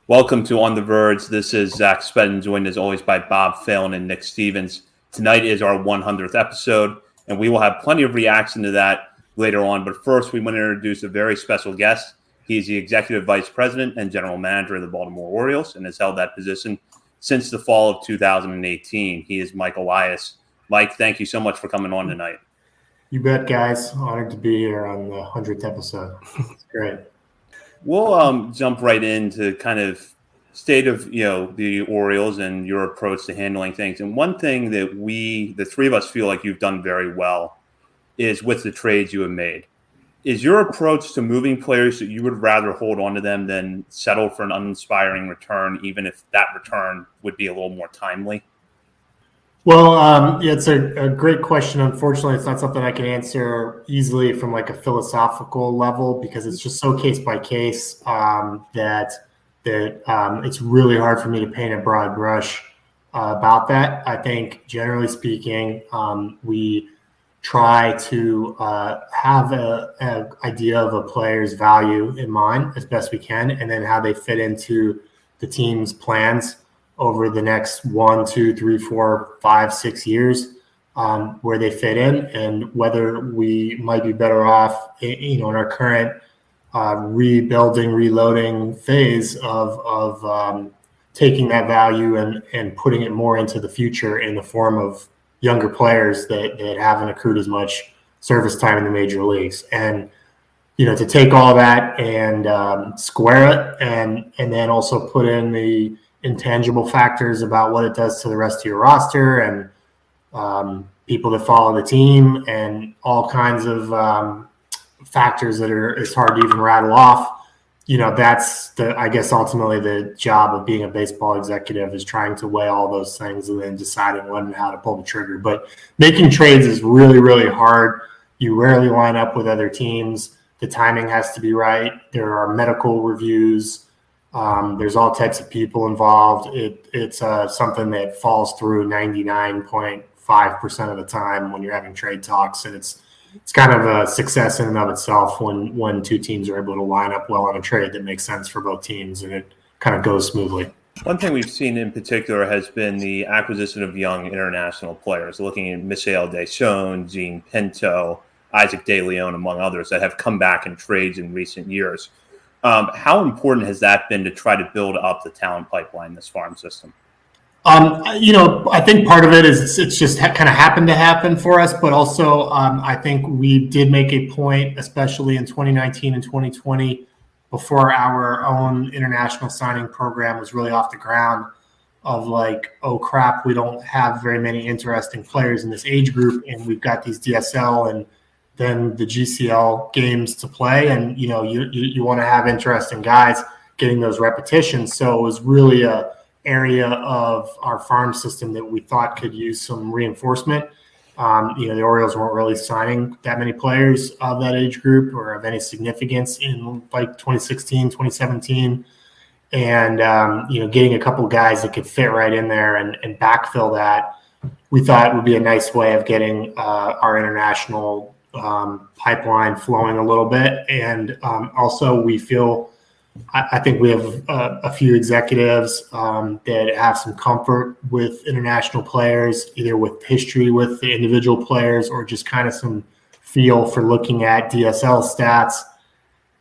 Welcome to On the Verge. This is Zach Spedden, joined as always by Bob Phelan and Nick Stevens. Tonight is our 100th episode, and we will have plenty of reaction to that later on. But first, we want to introduce a very special guest. He is the Executive Vice President and General Manager of the Baltimore Orioles and has held that position since the fall of 2018. He is Mike Elias. Mike, thank you so much for coming on tonight. You bet, guys. Honored to be here on the 100th episode. It's great. We'll jump right into kind of state of the Orioles and your approach to handling things. And one thing that the three of us, feel like you've done very well is with the trades you have made. Is your approach to moving players that you would rather hold on to them than settle for an uninspiring return, even if that return would be a little more timely? Well, it's a great question. Unfortunately, it's not something I can answer easily from like a philosophical level because it's just so case by case that it's really hard for me to paint a broad brush about that. I think generally speaking, we try to have an idea of a player's value in mind as best we can, and then how they fit into the team's plans over the next 1, 2, 3, 4, 5, 6 years, where they fit in, and whether we might be better off, in our current rebuilding, reloading phase of taking that value and putting it more into the future in the form of younger players that haven't accrued as much service time in the major leagues. And to take all that and square it, and then also put in the intangible factors about what it does to the rest of your roster and people that follow the team and all kinds of factors that it's hard to even rattle off. That's I guess ultimately the job of being a baseball executive is trying to weigh all those things and then deciding when and how to pull the trigger. But making trades is really, really hard. You rarely line up with other teams. The timing has to be right. There are medical reviews. There's all types of people involved. It's something that falls through 99.5% of the time when you're having trade talks, and it's kind of a success in and of itself when two teams are able to line up well on a trade that makes sense for both teams, and it kind of goes smoothly. One thing we've seen in particular has been the acquisition of young international players, looking at Misael Deschamps, Gene Pinto, Isaac De Leon, among others, that have come back in trades in recent years. How important has that been to try to build up the talent pipeline, this farm system? I think part of it is it's just kind of happened to happen for us, but also I think we did make a point, especially in 2019 and 2020, before our own international signing program was really off the ground, of like, oh crap, we don't have very many interesting players in this age group, and we've got these DSL and then the GCL games to play, and you want to have interesting guys getting those repetitions. So it was really a area of our farm system that we thought could use some reinforcement. The Orioles weren't really signing that many players of that age group or of any significance in like 2016, 2017. And, getting a couple guys that could fit right in there and backfill that, we thought would be a nice way of getting our international pipeline flowing a little bit. And also we feel, I think we have a few executives that have some comfort with international players, either with history with the individual players or just kind of some feel for looking at DSL stats.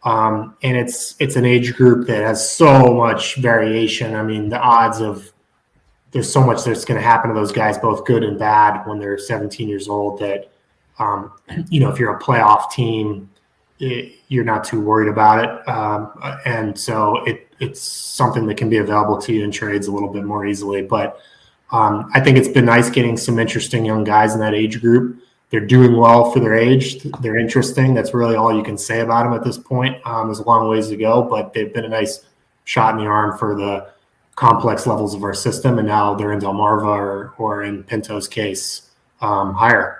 And it's an age group that has so much variation. I mean, the odds of there's so much that's going to happen to those guys, both good and bad, when they're 17 years old, that if you're a playoff team, you're not too worried about it. And so it's something that can be available to you in trades a little bit more easily. But I think it's been nice getting some interesting young guys in that age group. They're doing well for their age. They're interesting. That's really all you can say about them at this point. There's a long ways to go, but they've been a nice shot in the arm for the complex levels of our system. And now they're in Delmarva or in Pinto's case, higher.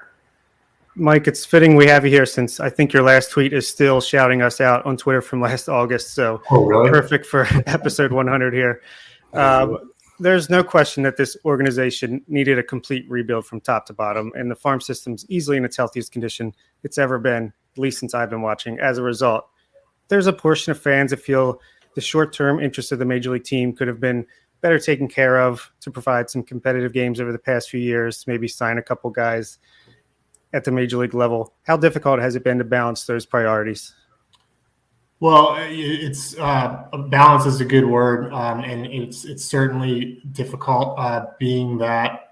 Mike, it's fitting we have you here since I think your last tweet is still shouting us out on Twitter from last August. So really? Perfect for episode 100 here. There's no question that this organization needed a complete rebuild from top to bottom, and the farm system's easily in its healthiest condition it's ever been, at least since I've been watching. As a result, there's a portion of fans that feel the short-term interests of the major league team could have been better taken care of to provide some competitive games over the past few years, to maybe sign a couple guys at the major league level. How difficult has it been to balance those priorities? Well, it's balance is a good word, and it's certainly difficult, being that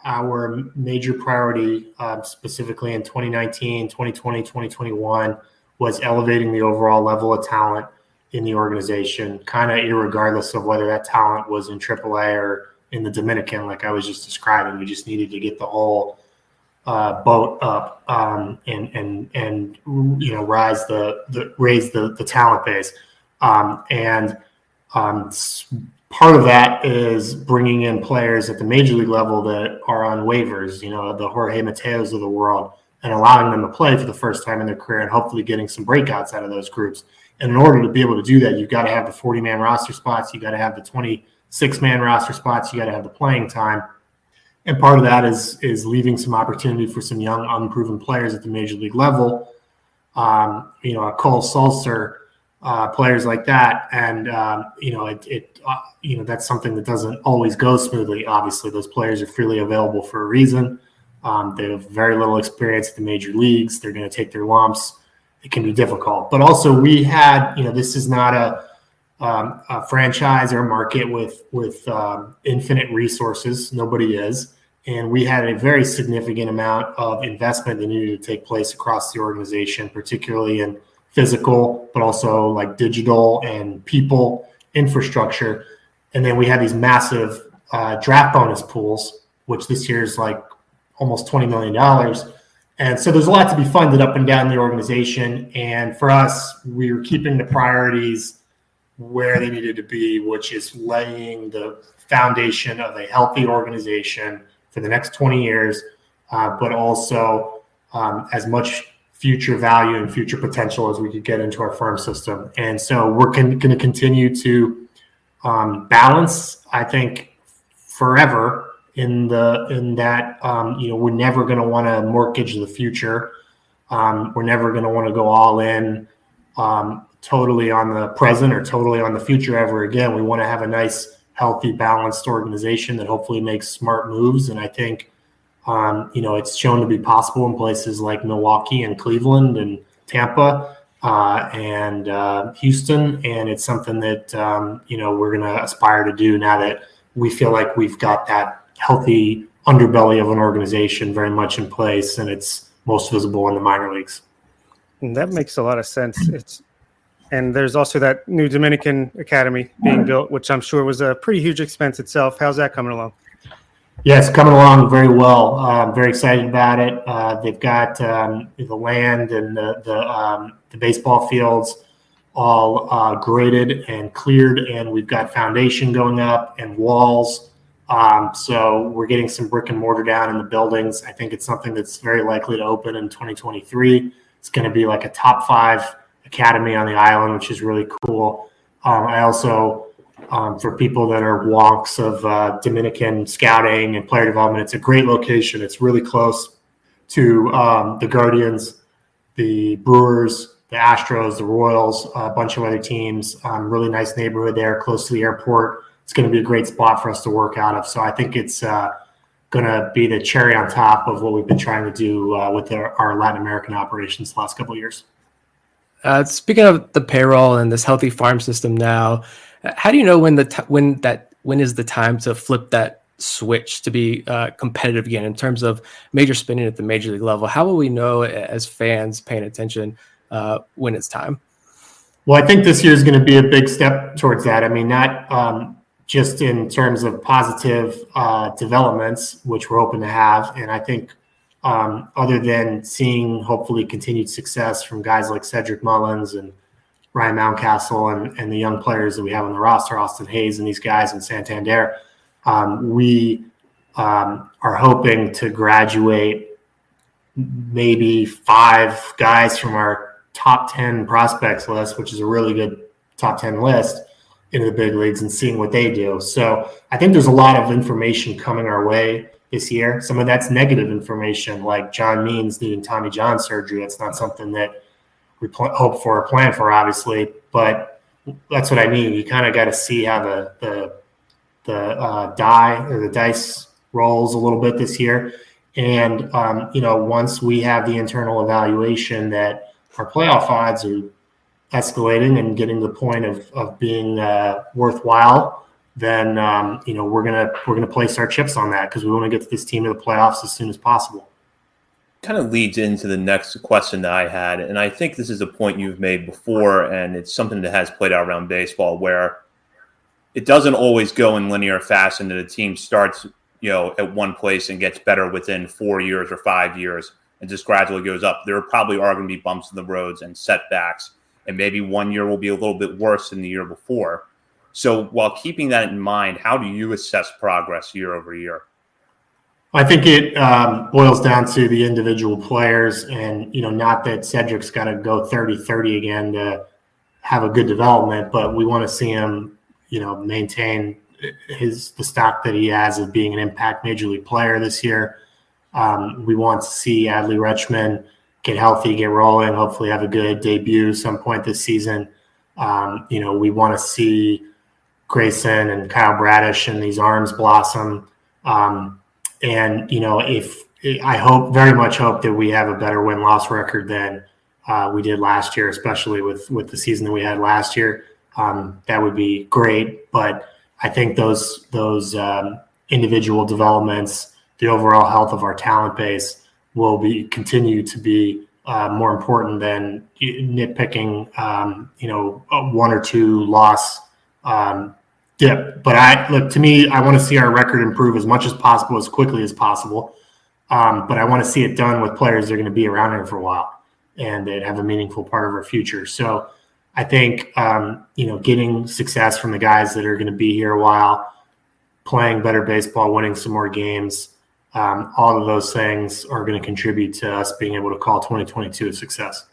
our major priority, specifically in 2019, 2020, 2021, was elevating the overall level of talent in the organization, kind of irregardless of whether that talent was in AAA or in the Dominican, like I was just describing. We just needed to get the whole boat up, and raise the talent base, and part of that is bringing in players at the major league level that are on waivers, the Jorge Mateos of the world, and allowing them to play for the first time in their career and hopefully getting some breakouts out of those groups. And in order to be able to do that, you've got to have the 40-man roster spots, you got to have the 26-man roster spots, you got to have the playing time. And part of that is leaving some opportunity for some young, unproven players at the major league level, a Cole Sulser, players like that. And, that's something that doesn't always go smoothly. Obviously, those players are freely available for a reason. They have very little experience at the major leagues. They're going to take their lumps. It can be difficult. But also we had, this is not a franchise or market with infinite resources. Nobody is. And we had a very significant amount of investment that needed to take place across the organization, particularly in physical, but also like digital and people infrastructure. And then we had these massive draft bonus pools, which this year is like almost $20 million. And so there's a lot to be funded up and down the organization. And for us, we were keeping the priorities where they needed to be, which is laying the foundation of a healthy organization for the next 20 years, but also as much future value and future potential as we could get into our farm system. And so we're going to continue to balance, I think, forever in that we're never going to want to mortgage the future. We're never going to want to go all in totally on the present or totally on the future ever again. We want to have a nice, healthy, balanced organization that hopefully makes smart moves. And I think, it's shown to be possible in places like Milwaukee and Cleveland and Tampa and Houston. And it's something that, we're going to aspire to do now that we feel like we've got that healthy underbelly of an organization very much in place, and it's most visible in the minor leagues. And that makes a lot of sense. And there's also that new Dominican Academy being built, which I'm sure was a pretty huge expense itself. How's that coming along? Yeah, it's coming along very well. I'm very excited about it. They've got the land and the baseball fields all graded and cleared, and we've got foundation going up and walls. So we're getting some brick and mortar down in the buildings. I think it's something that's very likely to open in 2023. It's going to be like a top 5 academy on the island, which is really cool. I also, for people that are wonks of Dominican scouting and player development, it's a great location. It's really close to the Guardians, the Brewers, the Astros, the Royals, a bunch of other teams. Really nice neighborhood there, close to the airport. It's going to be a great spot for us to work out of. So I think it's going to be the cherry on top of what we've been trying to do with our Latin American operations the last couple of years. Speaking of the payroll and this healthy farm system now, how do you know when is the time to flip that switch to be competitive again in terms of major spending at the major league level? How will we know as fans paying attention when it's time? Well, I think this year is going to be a big step towards that. I mean, not just in terms of positive developments, which we're hoping to have. And I think other than seeing hopefully continued success from guys like Cedric Mullins and Ryan Mountcastle and the young players that we have on the roster, Austin Hayes and these guys in Santander, we are hoping to graduate maybe 5 guys from our top 10 prospects list, which is a really good top 10 list, into the big leagues and seeing what they do. So I think there's a lot of information coming our way this year. Some of that's negative information, like John Means needing Tommy John surgery. That's not something that we hope for or plan for, obviously. But that's what I mean. You kind of got to see how the die or the dice rolls a little bit this year. And, once we have the internal evaluation that our playoff odds are escalating and getting to the point of being worthwhile, then, we're going to place our chips on that because we want to get to this team to the playoffs as soon as possible. Kind of leads into the next question that I had. And I think this is a point you've made before, and it's something that has played out around baseball where it doesn't always go in linear fashion that a team starts, at one place and gets better within 4 years or 5 years and just gradually goes up. There probably are going to be bumps in the roads and setbacks, and maybe 1 year will be a little bit worse than the year before. So while keeping that in mind, how do you assess progress year over year? I think it boils down to the individual players, and not that Cedric's got to go 30-30 again to have a good development, but we want to see him, maintain the stock that he has of being an impact major league player this year. We want to see Adley Rutschman get healthy, get rolling, hopefully have a good debut some point this season. We want to see Grayson and Kyle Bradish and these arms blossom. If I very much hope that we have a better win-loss record than we did last year, especially with the season that we had last year. That would be great. But I think those individual developments, the overall health of our talent base will continue to be more important than nitpicking, a 1 or 2 loss dip. But to me, I want to see our record improve as much as possible, as quickly as possible. But I want to see it done with players that are going to be around here for a while and that have a meaningful part of our future. So I think, getting success from the guys that are going to be here a while, playing better baseball, winning some more games, all of those things are going to contribute to us being able to call 2022 a success.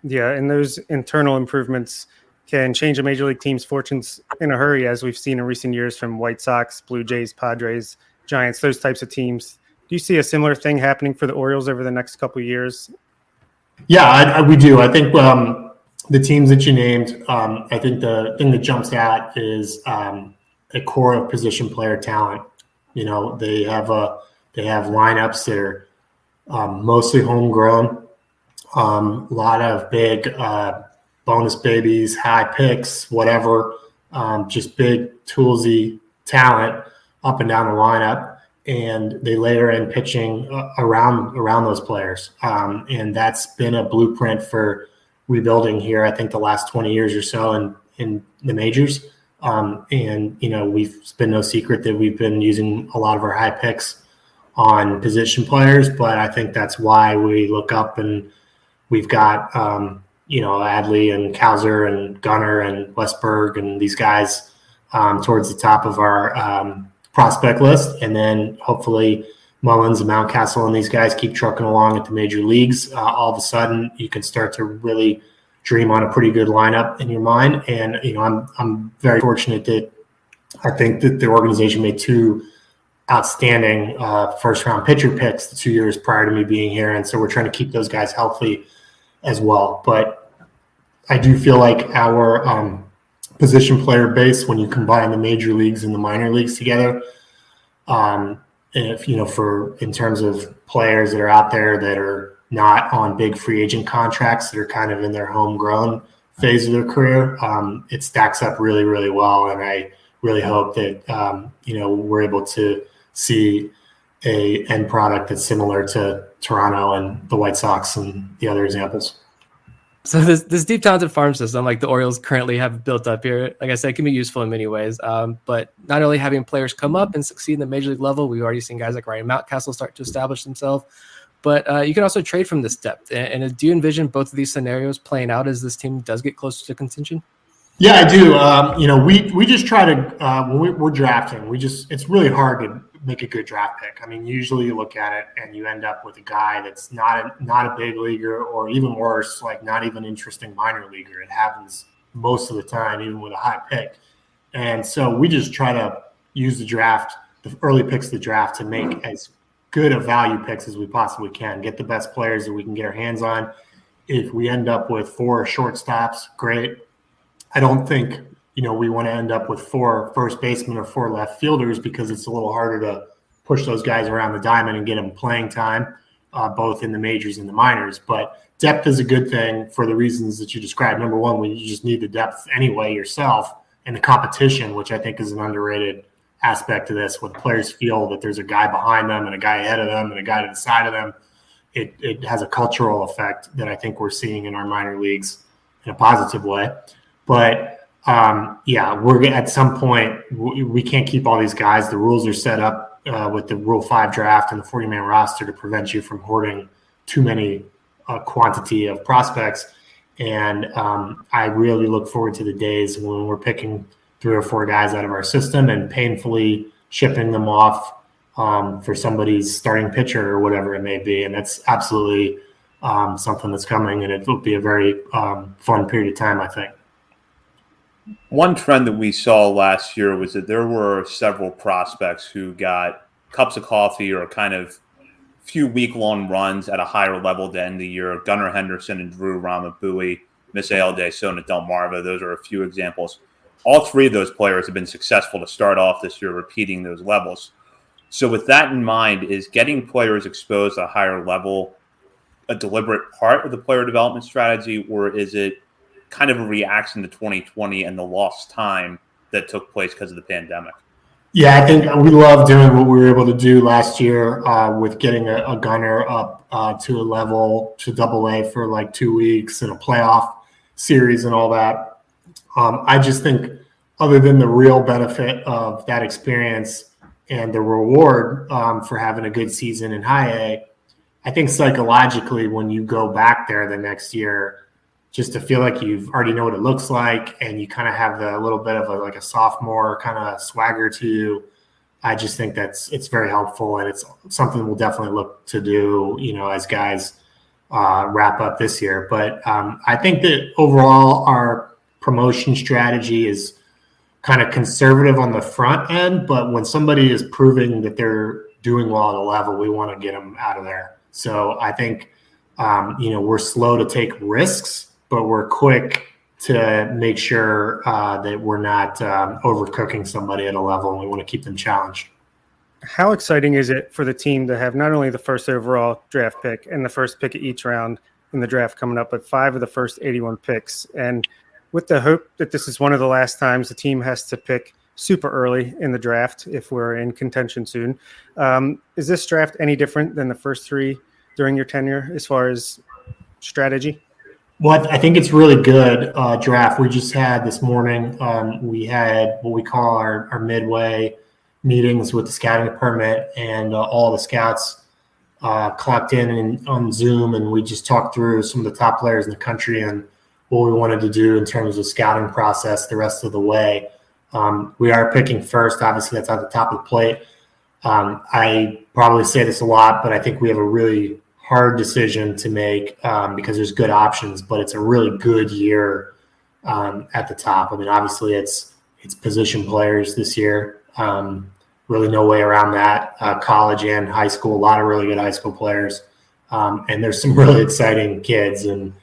Yeah, and those internal improvements can change a major league team's fortunes in a hurry, as we've seen in recent years from White Sox, Blue Jays, Padres, Giants, those types of teams. Do you see a similar thing happening for the Orioles over the next couple of years? Yeah, we do. I think the teams that you named, I think the thing that jumps out is a core of position player talent. They have lineups that are mostly homegrown, a lot of big bonus babies, high picks, whatever, just big toolsy talent up and down the lineup, and they layer in pitching around those players, and that's been a blueprint for rebuilding here, I think, the last 20 years or so in the majors. It's been no secret that we've been using a lot of our high picks on position players, but I think that's why we look up and we've got, Adley and Cowser and Gunnar and Westberg and these guys towards the top of our prospect list. And then hopefully Mullins and Mountcastle and these guys keep trucking along at the major leagues. All of a sudden you can start to really dream on a pretty good lineup in your mind. And, I'm very fortunate that I think that the organization made 2 outstanding first-round pitcher picks the 2 years prior to me being here. And so we're trying to keep those guys healthy as well. But I do feel like our position player base, when you combine the major leagues and the minor leagues together, in terms of players that are out there that are not on big free agent contracts, that are kind of in their homegrown phase of their career, it stacks up really, really well. And I really hope that, we're able to see a end product that's similar to Toronto and the White Sox and the other examples. So this deep talented farm system, like the Orioles currently have built up here, like I said, can be useful in many ways. But not only having players come up and succeed in the major league level, we've already seen guys like Ryan Mountcastle start to establish themselves. But you can also trade from this depth. And do you envision both of these scenarios playing out as this team does get closer to contention? Yeah, I do. We just try to when we're drafting, it's really hard to make a good draft pick. I mean, usually you look at it and you end up with a guy that's not a big leaguer, or even worse, like not even interesting minor leaguer. It happens most of the time, even with a high pick. And so we just try to use the early picks of the draft, to make as good of value picks as we possibly can, get the best players that we can get our hands on. If we end up with 4 shortstops, great. I don't think, we want to end up with 4 first basemen or 4 left fielders because it's a little harder to push those guys around the diamond and get them playing time, both in the majors and the minors. But depth is a good thing for the reasons that you described. Number one, when you just need the depth anyway yourself, and the competition, which I think is an underrated aspect of this, when players feel that there's a guy behind them and a guy ahead of them and a guy to the side of them. It has a cultural effect that I think we're seeing in our minor leagues in a positive way. But we're at some point, we can't keep all these guys. The rules are set up with the Rule 5 draft and the 40-man roster to prevent you from hoarding too many quantity of prospects. And I really look forward to the days when we're picking 3 or 4 guys out of our system and painfully shipping them off for somebody's starting pitcher or whatever it may be. And that's absolutely something that's coming, and it will be a very fun period of time, I think. One trend that we saw last year was that there were several prospects who got cups of coffee or kind of few week-long runs at a higher level to end the year. Gunnar Henderson and Drew Ramabui, Misael Deson and Delmarva, those are a few examples. All 3 of those players have been successful to start off this year repeating those levels. So with that in mind, is getting players exposed at a higher level a deliberate part of the player development strategy, or is it kind of a reaction to 2020 and the lost time that took place because of the pandemic? Yeah, I think we love doing what we were able to do last year with getting a gunner up to a level to AA for like 2 weeks and a playoff series and all that. I just think other than the real benefit of that experience and the reward for having a good season in high A, I think psychologically when you go back there the next year, just to feel like you've already know what it looks like and you kind of have the little bit of a sophomore kind of swagger to you. I just think it's very helpful, and it's something we'll definitely look to do, as guys wrap up this year. But I think that overall our promotion strategy is kind of conservative on the front end, but when somebody is proving that they're doing well at a level, we want to get them out of there. So I think, we're slow to take risks, but we're quick to make sure that we're not overcooking somebody at a level, and we want to keep them challenged. How exciting is it for the team to have not only the first overall draft pick and the first pick of each round in the draft coming up, but 5 of the first 81 picks? And with the hope that this is one of the last times the team has to pick super early in the draft if we're in contention soon. Is this draft any different than the first 3 during your tenure as far as strategy? Well, I think it's really good draft. We just had this morning, we had what we call our midway meetings with the scouting department, and all the scouts clocked in on Zoom, and we just talked through some of the top players in the country and what we wanted to do in terms of scouting process the rest of the way. We are picking first. Obviously, that's at the top of the plate. I probably say this a lot, but I think we have a really hard decision to make because there's good options, but it's a really good year at the top. I mean, obviously, it's position players this year. Really no way around that. College and high school, a lot of really good high school players. And there's some really exciting kids. And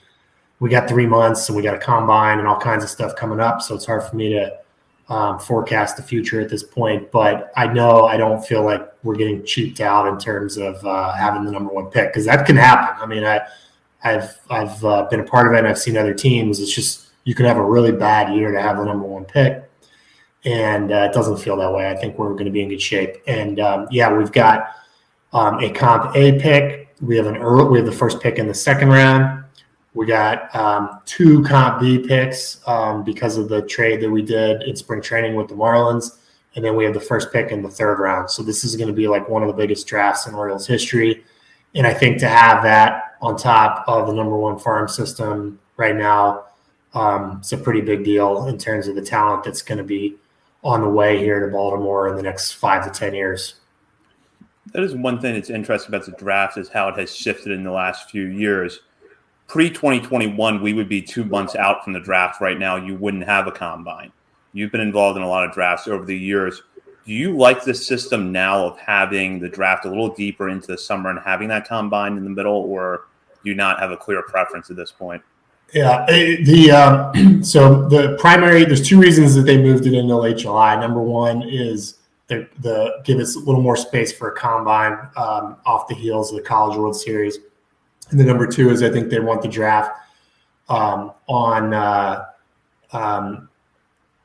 we got 3 months and we got a combine and all kinds of stuff coming up. So it's hard for me to forecast the future at this point. But I know I don't feel like we're getting cheaped out in terms of having the number 1 pick, because that can happen. I mean, I've been a part of it and I've seen other teams. It's just you can have a really bad year to have the number 1 pick. And it doesn't feel that way. I think we're going to be in good shape. And we've got a comp A pick. We have the first pick in the second round. We got 2 comp B picks because of the trade that we did in spring training with the Marlins. And then we have the first pick in the third round. So this is going to be like one of the biggest drafts in Orioles history. And I think to have that on top of the number 1 farm system right now, it's a pretty big deal in terms of the talent that's going to be on the way here to Baltimore in the next 5 to 10 years. That is one thing that's interesting about the draft is how it has shifted in the last few years. Pre-2021, we would be 2 months out from the draft right now. You wouldn't have a combine. You've been involved in a lot of drafts over the years. Do you like the system now of having the draft a little deeper into the summer and having that combine in the middle, or do you not have a clear preference at this point? Yeah, so the primary, there's two reasons that they moved it into late July. Number one is the give us a little more space for a combine off the heels of the College World Series, and then number two is I think they want the draft on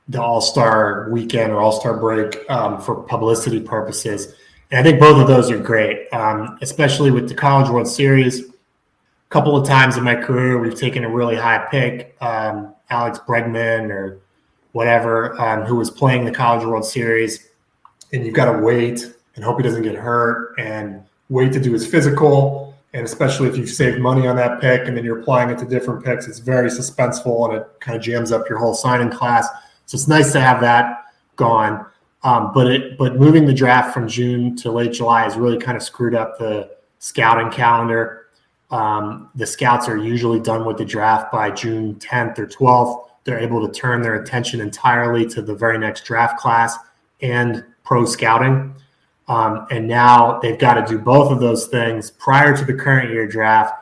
the All-Star weekend or All-Star break for publicity purposes. And I think both of those are great, especially with the College World Series. A couple of times in my career, we've taken a really high pick, Alex Bregman or whatever, who was playing the College World Series, and you've got to wait and hope he doesn't get hurt and wait to do his physical. And especially if you've saved money on that pick and then you're applying it to different picks, it's very suspenseful and it kind of jams up your whole signing class. So it's nice to have that gone. But moving the draft from June to late July has really kind of screwed up the scouting calendar. The scouts are usually done with the draft by June 10th or 12th. They're able to turn their attention entirely to the very next draft class and pro scouting. And now they've got to do both of those things prior to the current year draft.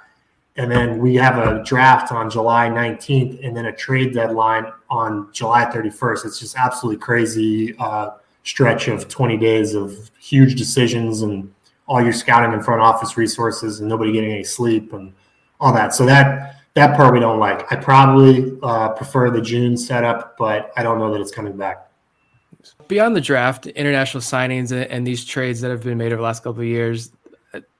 And then we have a draft on July 19th and then a trade deadline on July 31st. It's just absolutely crazy stretch of 20 days of huge decisions and all your scouting and front office resources and nobody getting any sleep and all that. So that part we don't like. I probably prefer the June setup, but I don't know that it's coming back. Beyond the draft, international signings, and these trades that have been made over the last couple of years,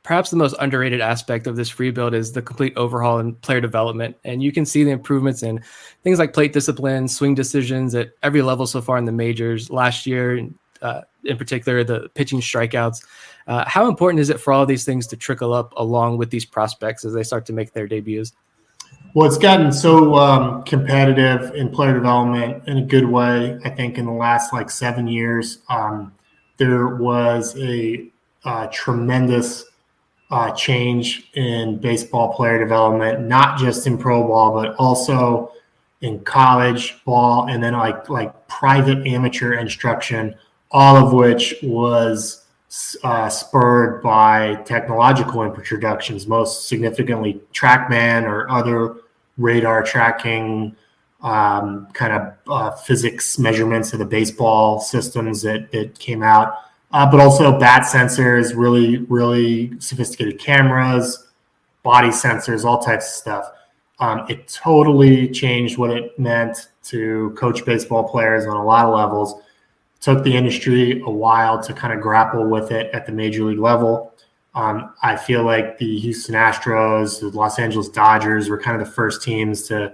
perhaps the most underrated aspect of this rebuild is the complete overhaul in player development. And you can see the improvements in things like plate discipline, swing decisions at every level so far in the majors. Last year, in particular, the pitching strikeouts. How important is it for all of these things to trickle up along with these prospects as they start to make their debuts? Well, it's gotten so competitive in player development in a good way. I think in the last 7 years, there was a tremendous change in baseball player development, not just in pro ball, but also in college ball and then like private amateur instruction, all of which was spurred by technological introductions, most significantly TrackMan or other radar tracking physics measurements of the baseball systems that came out, but also bat sensors, really, really sophisticated cameras, body sensors, all types of stuff. It totally changed what it meant to coach baseball players on a lot of levels. Took the industry a while to kind of grapple with it at the major league level. I feel like the Houston Astros, the Los Angeles Dodgers were kind of the first teams to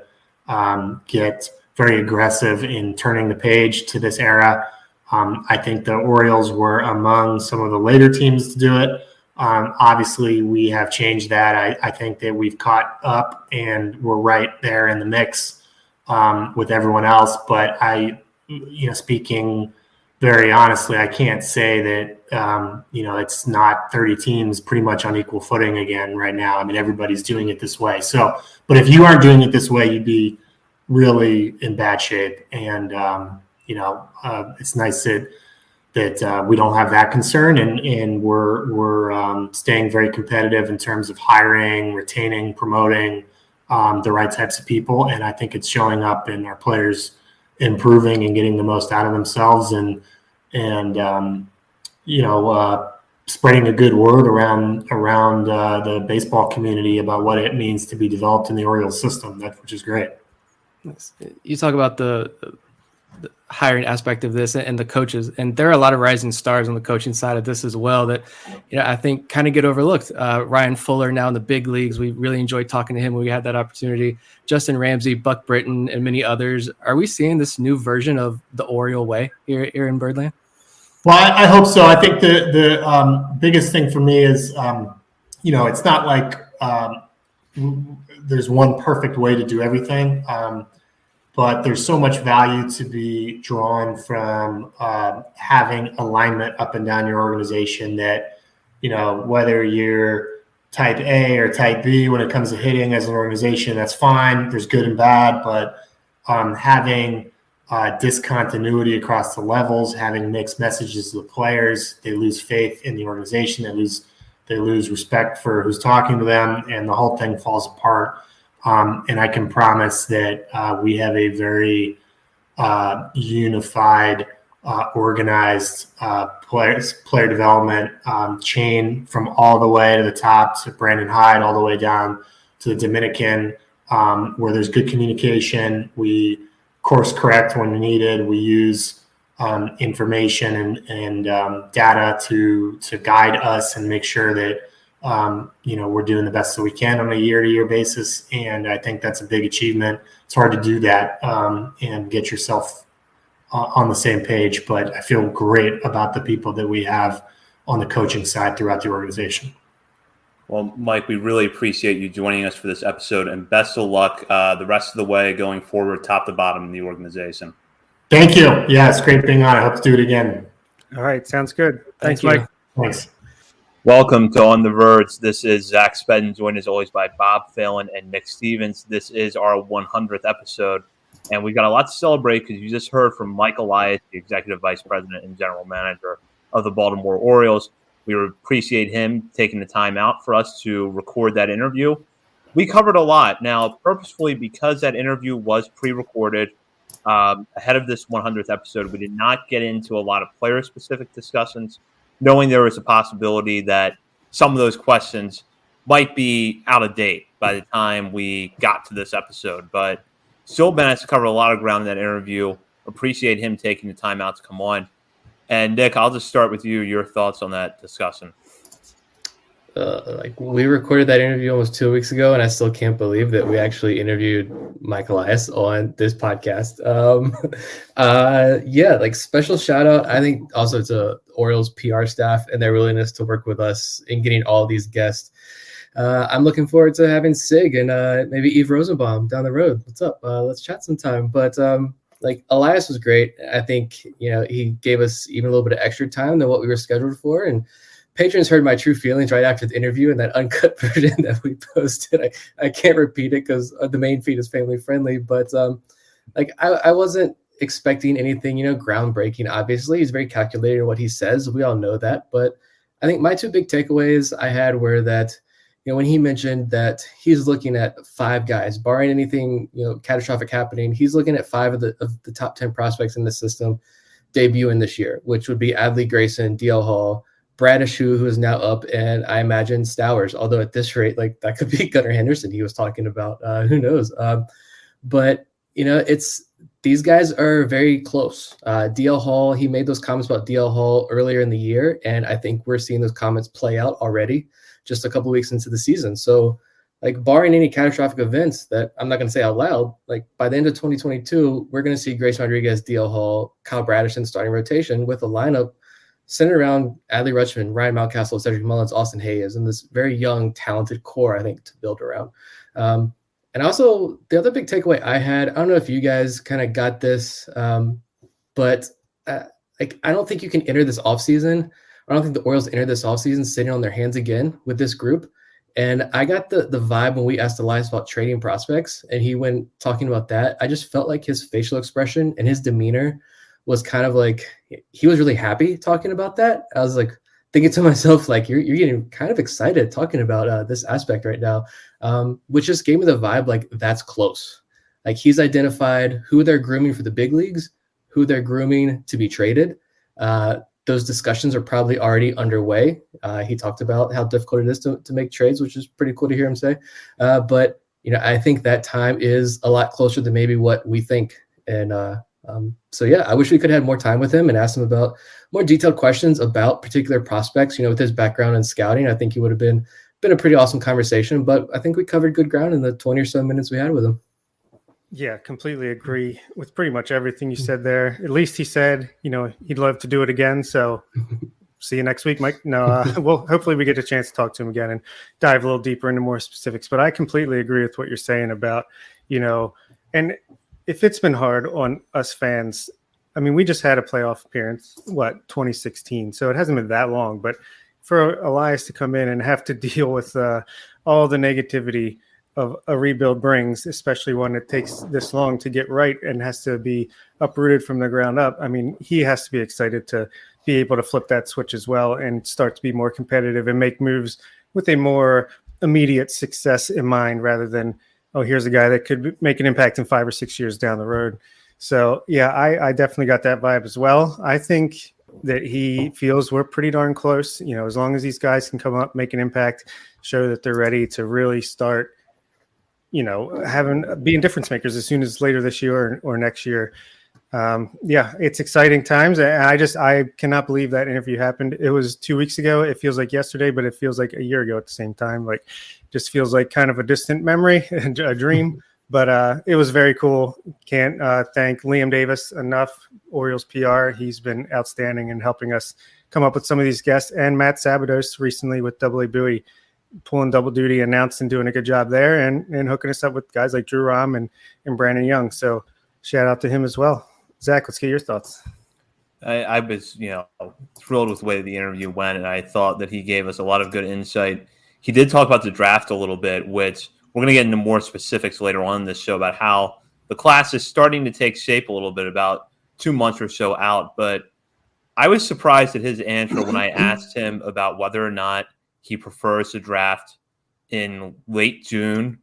get very aggressive in turning the page to this era. I think the Orioles were among some of the later teams to do it. Obviously, we have changed that. I think that we've caught up and we're right there in the mix with everyone else. But speaking very honestly, I can't say that, it's not 30 teams pretty much on equal footing again right now. I mean, everybody's doing it this way. So, but if you aren't doing it this way, you'd be really in bad shape. And, it's nice that we don't have that concern and we're staying very competitive in terms of hiring, retaining, promoting the right types of people. And I think it's showing up in our players improving and getting the most out of themselves and spreading a good word around the baseball community about what it means to be developed in the Orioles system, which is great. You talk about the hiring aspect of this and the coaches, and there are a lot of rising stars on the coaching side of this as well that I think kind of get overlooked. Ryan Fuller now in the big leagues, we really enjoyed talking to him when we had that opportunity. Justin Ramsey, Buck Britton, and many others. Are we seeing this new version of the Oriole way here in Birdland? Well, I hope so. I think the biggest thing for me is it's not like there's one perfect way to do everything. But there's so much value to be drawn from having alignment up and down your organization that, whether you're type A or type B when it comes to hitting as an organization, that's fine. There's good and bad, but having discontinuity across the levels, having mixed messages to the players, they lose faith in the organization, they lose respect for who's talking to them, and the whole thing falls apart. And I can promise that we have a very unified, organized player development chain from all the way to the top to Brandon Hyde, all the way down to the Dominican, where there's good communication. We course correct when needed. We use information and data to guide us and make sure that we're doing the best that we can on a year-to-year basis. And I think that's a big achievement. It's hard to do that and get yourself on the same page, but I feel great about the people that we have on the coaching side throughout the organization. Well, Mike, we really appreciate you joining us for this episode, and best of luck the rest of the way going forward, top to bottom in the organization. Thank you. Yeah, it's great being on. I hope to do it again. All right. Sounds good. Thanks, Thank you. Mike. Thanks. Welcome to On the Verge. This is Zach Spedden, joined as always by Bob Phelan and Nick Stevens. This is our 100th episode, and we've got a lot to celebrate because you just heard from Mike Elias, the Executive Vice President and General Manager of the Baltimore Orioles. We appreciate him taking the time out for us to record that interview. We covered a lot. Now, purposefully, because that interview was pre-recorded ahead of this 100th episode, we did not get into a lot of player-specific discussions, knowing there was a possibility that some of those questions might be out of date by the time we got to this episode. But still managed to cover a lot of ground in that interview. Appreciate him taking the time out to come on. And Nick, I'll just start with you. Your thoughts on that discussion. We recorded that interview almost 2 weeks ago, and I still can't believe that we actually interviewed Mike Elias on this podcast. Special shout out, I think, also to Orioles PR staff and their willingness to work with us in getting all these guests. I'm looking forward to having Sig and maybe Eve Rosenbaum down the road. What's up? Let's chat sometime. But Elias was great. I think, he gave us even a little bit of extra time than what we were scheduled for. And patrons heard my true feelings right after the interview and that uncut version that we posted. I can't repeat it because the main feed is family friendly, but I wasn't expecting anything, groundbreaking. Obviously, he's very calculated in what he says. We all know that. But I think my two big takeaways I had were that, when he mentioned that he's looking at 5 guys, barring anything, catastrophic happening, he's looking at 5 of the top 10 prospects in the system debuting this year, which would be Adley Grayson, DL Hall, Bradish, who is now up, and I imagine Stowers, although at this rate, that could be Gunnar Henderson he was talking about. Who knows? But these guys are very close. DL Hall, he made those comments about DL Hall earlier in the year, and I think we're seeing those comments play out already just a couple of weeks into the season. So, barring any catastrophic events that I'm not going to say out loud, by the end of 2022, we're going to see Grace Rodriguez, DL Hall, Kyle Bradish in starting rotation with a lineup centered around Adley Rutschman, Ryan Mountcastle, Cedric Mullins, Austin Hayes, and this very young, talented core, I think, to build around. And also, the other big takeaway I had, I don't know if you guys kind of got this, but I don't think you can enter this offseason. I don't think the Orioles enter this offseason sitting on their hands again with this group. And I got the vibe when we asked Elias about trading prospects, and he went talking about that. I just felt like his facial expression and his demeanor was kind of he was really happy talking about that. I was thinking to myself, you're getting kind of excited talking about this aspect right now, which just gave me the vibe that's close. He's identified who they're grooming for the big leagues, who they're grooming to be traded. Those discussions are probably already underway. He talked about how difficult it is to make trades, which is pretty cool to hear him say. But I think that time is a lot closer than maybe what we think. And I wish we could have had more time with him and ask him about more detailed questions about particular prospects. With his background in scouting, I think he would have been a pretty awesome conversation. But I think we covered good ground in the 20 or so minutes we had with him. Yeah, completely agree with pretty much everything you said there. At least he said, he'd love to do it again. So see you next week, Mike. No, well, hopefully we get a chance to talk to him again and dive a little deeper into more specifics. But I completely agree with what you're saying about, and if it's been hard on us fans, I mean, we just had a playoff appearance, 2016. So it hasn't been that long. But for Elias to come in and have to deal with all the negativity of a rebuild brings, especially when it takes this long to get right and has to be uprooted from the ground up. I mean, he has to be excited to be able to flip that switch as well and start to be more competitive and make moves with a more immediate success in mind rather than oh, here's a guy that could make an impact in 5 or 6 years down the road. So, yeah, I definitely got that vibe as well. I think that he feels we're pretty darn close. As long as these guys can come up, make an impact, show that they're ready to really start, being difference makers as soon as later this year or next year. It's exciting times. And I cannot believe that interview happened. It was 2 weeks ago. It feels like yesterday, but it feels like a year ago at the same time. Like, just feels like kind of a distant memory, a dream. But it was very cool. Can't thank Liam Davis enough, Orioles PR. He's been outstanding in helping us come up with some of these guests. And Matt Sabados recently with AA Bowie, pulling double duty, announced and doing a good job there, and hooking us up with guys like Drew Rahm and Brandon Young. So shout out to him as well. Zach, let's get your thoughts. I was, thrilled with the way the interview went, and I thought that he gave us a lot of good insight. He did talk about the draft a little bit, which we're going to get into more specifics later on in this show about how the class is starting to take shape a little bit, about 2 months or so out. But I was surprised at his answer when I asked him about whether or not he prefers to draft in late June,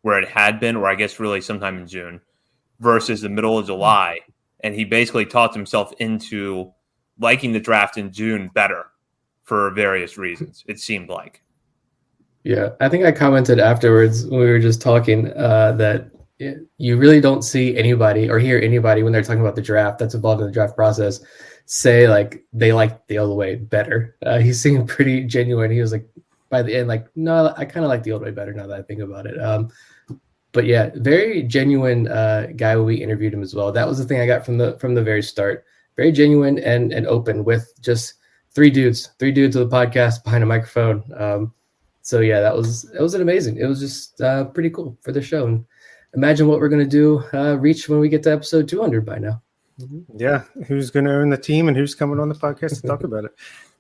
where it had been, or I guess really sometime in June, versus the middle of July. And he basically talked himself into liking the draft in June better for various reasons, it seemed like. Yeah, I think I commented afterwards when we were just talking that you really don't see anybody or hear anybody when they're talking about the draft that's involved in the draft process say like they like the old way better. He seemed pretty genuine. He was like, by the end, like, no, I kind of like the old way better now that I think about it. But yeah, very genuine guy when we interviewed him as well. That was the thing I got from the very start. Very genuine and open with just three dudes with a podcast behind a microphone. So yeah, it was amazing. It was just pretty cool for the show. And imagine what we're going to do, reach when we get to episode 200 by now. Yeah. Who's going to earn the team and who's coming on the podcast to talk about it?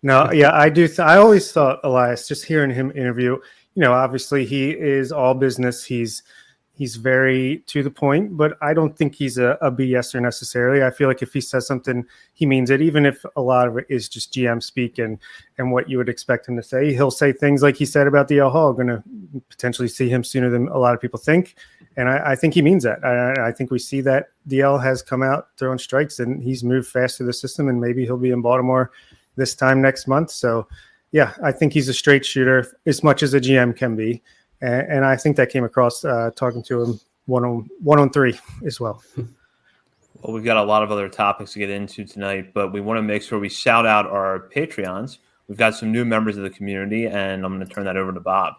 No, yeah, I do. I always thought Elias, just hearing him interview, obviously he is all business. He's very to the point, but I don't think he's a BSer necessarily. I feel like if he says something, he means it, even if a lot of it is just GM speak and what you would expect him to say. He'll say things like he said about DL Hall, going to potentially see him sooner than a lot of people think. And I think he means that. I think we see that DL has come out throwing strikes and he's moved fast through the system, and maybe he'll be in Baltimore this time next month. So, yeah, I think he's a straight shooter as much as a GM can be. And I think that came across talking to him one on three as well. Well, we've got a lot of other topics to get into tonight, but we want to make sure we shout out our Patreons. We've got some new members of the community, and I'm going to turn that over to Bob.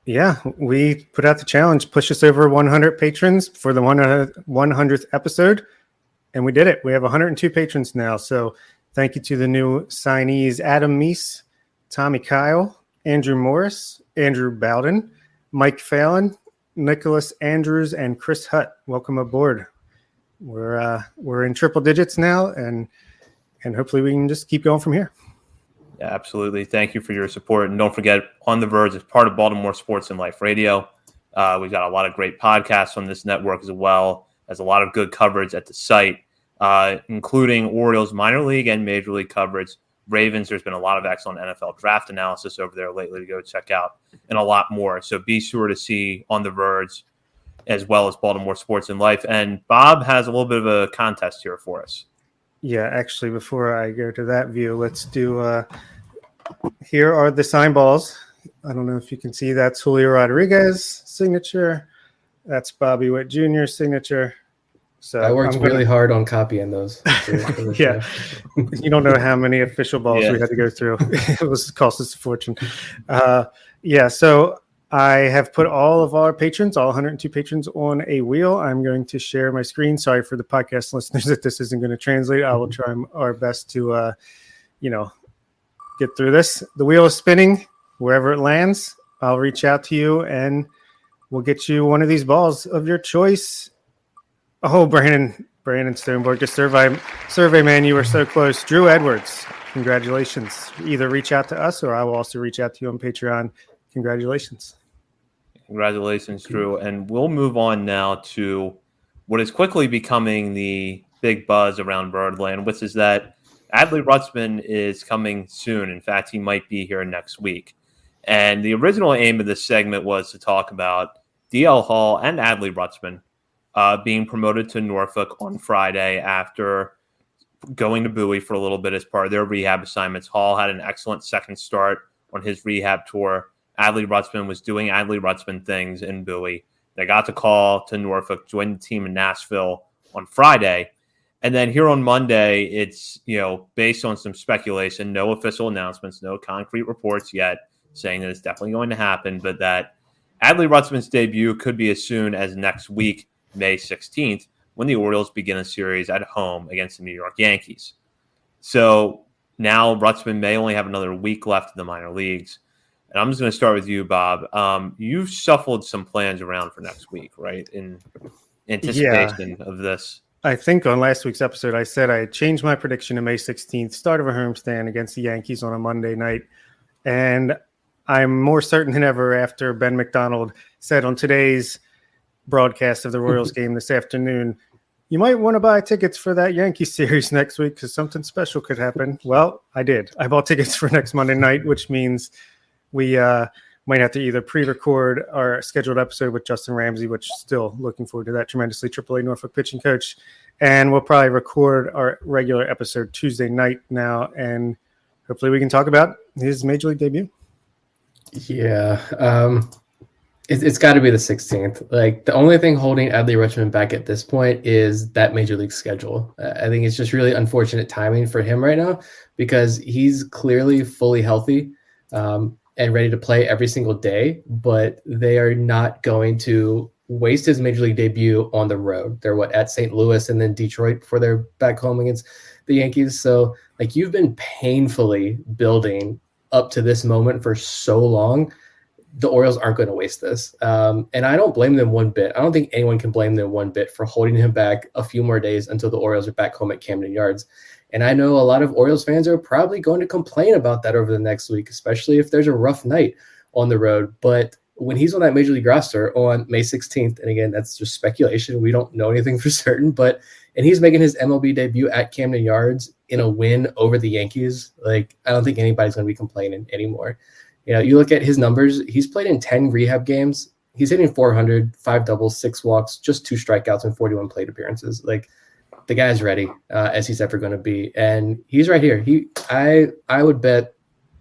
Yeah, we put out the challenge, push us over 100 patrons for the 100th episode, and we did it. We have 102 patrons now, so thank you to the new signees, Adam Meese, Tommy Kyle, Andrew Morris, Andrew Bowden, Mike Fallon, Nicholas Andrews, and Chris Hutt. Welcome aboard. We're in triple digits now, and hopefully we can just keep going from here. Yeah, absolutely. Thank you for your support. And don't forget, On the Verge is part of Baltimore Sports and Life Radio. We've got a lot of great podcasts on this network, as well as a lot of good coverage at the site, including Orioles minor league and major league coverage. Ravens, there's been a lot of excellent NFL draft analysis over there lately to go check out, and a lot more. So be sure to see On the Verge, as well as Baltimore Sports and Life. And Bob has a little bit of a contest here for us. Yeah, actually, before I go to that view, let's do here are the sign balls. I don't know if you can see, that's Julio Rodriguez signature. That's Bobby Witt Jr. signature. So I worked really hard on copying those. Yeah. You don't know how many official balls we had to go through. It was cost us a fortune. So I have put all of our patrons, all 102 patrons, on a wheel. I'm going to share my screen. Sorry for the podcast listeners that this isn't going to translate. I will try our best to, get through this. The wheel is spinning. Wherever it lands, I'll reach out to you and we'll get you one of these balls of your choice. Oh, Brandon Stoneborg, the survey man, you were so close. Drew Edwards, congratulations. Either reach out to us or I will also reach out to you on Patreon. Congratulations. Congratulations, Drew. And we'll move on now to what is quickly becoming the big buzz around Birdland, which is that Adley Rutschman is coming soon. In fact, he might be here next week. And the original aim of this segment was to talk about DL Hall and Adley Rutschman being promoted to Norfolk on Friday after going to Bowie for a little bit as part of their rehab assignments. Hall had an excellent second start on his rehab tour. Adley Rutschman was doing Adley Rutschman things in Bowie. They got the call to Norfolk, joined the team in Nashville on Friday. And then here on Monday, it's, based on some speculation, no official announcements, no concrete reports yet saying that it's definitely going to happen, but that Adley Rutschman's debut could be as soon as next week, May 16th, when the Orioles begin a series at home against the New York Yankees. So now Rutschman may only have another week left in the minor leagues. And I'm just going to start with you, Bob. You've shuffled some plans around for next week, right? In anticipation of this. I think on last week's episode, I said I changed my prediction to May 16th, start of a homestand against the Yankees on a Monday night. And I'm more certain than ever after Ben McDonald said on today's broadcast of the Royals game this afternoon, you might want to buy tickets for that Yankee series next week because something special could happen. Well, I did. I bought tickets for next Monday night, which means we might have to either pre-record our scheduled episode with Justin Ramsey, which still looking forward to that tremendously, AAA Norfolk pitching coach. And we'll probably record our regular episode Tuesday night now, and hopefully we can talk about his Major League debut. Yeah. It's got to be the 16th. Like, the only thing holding Adley Rutschman back at this point is that Major League schedule. I think it's just really unfortunate timing for him right now because he's clearly fully healthy and ready to play every single day, but they are not going to waste his Major League debut on the road. They're at St. Louis and then Detroit before they're back home against the Yankees. So, like, you've been painfully building up to this moment for so long. The Orioles aren't going to waste this. And I don't blame them one bit. I don't think anyone can blame them one bit for holding him back a few more days until the Orioles are back home at Camden Yards. And I know a lot of Orioles fans are probably going to complain about that over the next week, especially if there's a rough night on the road. But when he's on that Major League roster on May 16th, and again, that's just speculation. We don't know anything for certain, and he's making his MLB debut at Camden Yards in a win over the Yankees. Like, I don't think anybody's going to be complaining anymore. You look at his numbers, he's played in 10 rehab games. He's hitting 400, 5 doubles, 6 walks, just 2 strikeouts and 41 plate appearances. Like, the guy's ready as he's ever going to be. And he's right here. I would bet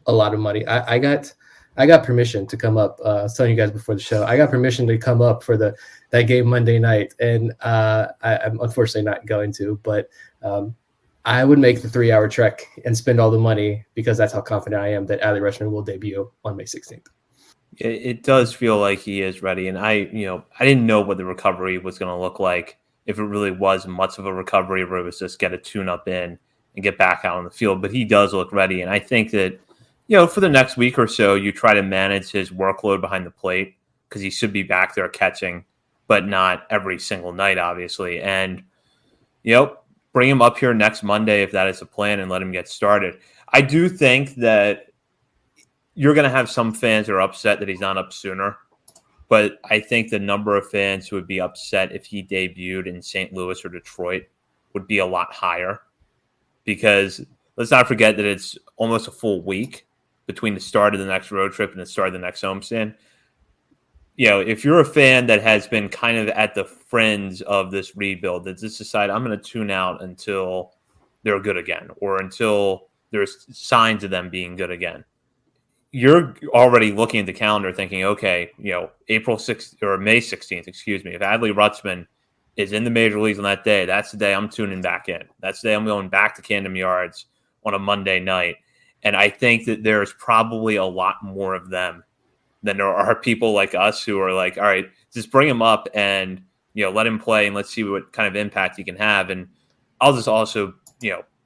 a lot of money. I got permission to come up. I was telling you guys before the show, I got permission to come up for that game Monday night. And I'm unfortunately not going to, but I would make the 3-hour trek and spend all the money because that's how confident I am that Adley Rutschman will debut on May 16th. It does feel like he is ready. And I didn't know what the recovery was going to look like, if it really was much of a recovery or it was just get a tune-up in and get back out on the field. But he does look ready. And I think that, for the next week or so, you try to manage his workload behind the plate because he should be back there catching, but not every single night, obviously. And, bring him up here next Monday if that is the plan and let him get started. I do think that you're going to have some fans who are upset that he's not up sooner, but I think the number of fans who would be upset if he debuted in St. Louis or Detroit would be a lot higher because let's not forget that it's almost a full week between the start of the next road trip and the start of the next homestand. If you're a fan that has been kind of at the fringe of this rebuild, that just decide I'm going to tune out until they're good again or until there's signs of them being good again, you're already looking at the calendar thinking, okay, April 6th or May 16th, excuse me, if Adley Rutschman is in the major leagues on that day, that's the day I'm tuning back in. That's the day I'm going back to Camden Yards on a Monday night. And I think that there's probably a lot more of them than there are people like us who are like, all right, just bring him up and, let him play and let's see what kind of impact he can have. And I'll just also,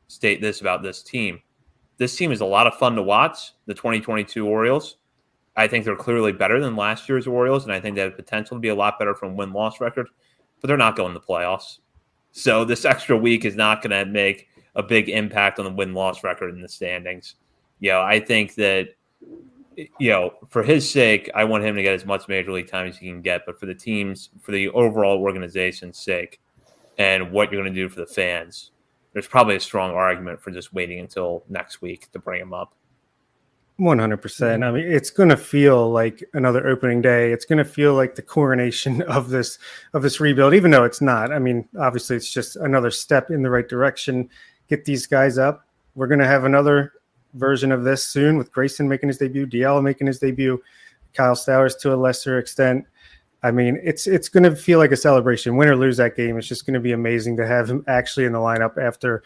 state this about this team. This team is a lot of fun to watch, the 2022 Orioles. I think they're clearly better than last year's Orioles, and I think they have potential to be a lot better from win-loss record, but they're not going to the playoffs. So this extra week is not going to make a big impact on the win-loss record in the standings. I think that, for his sake, I want him to get as much major league time as he can get, but for the overall organization's sake and what you're going to do for the fans, there's probably a strong argument for just waiting until next week to bring him up. 100%. I mean, it's going to feel like another opening day. It's going to feel like the coronation of this rebuild, even though it's not. I mean, obviously, it's just another step in the right direction. Get these guys up. We're going to have another version of this soon with Grayson making his debut, Diallo making his debut, Kyle Stowers to a lesser extent. I mean, it's going to feel like a celebration. Win or lose that game, it's just going to be amazing to have him actually in the lineup after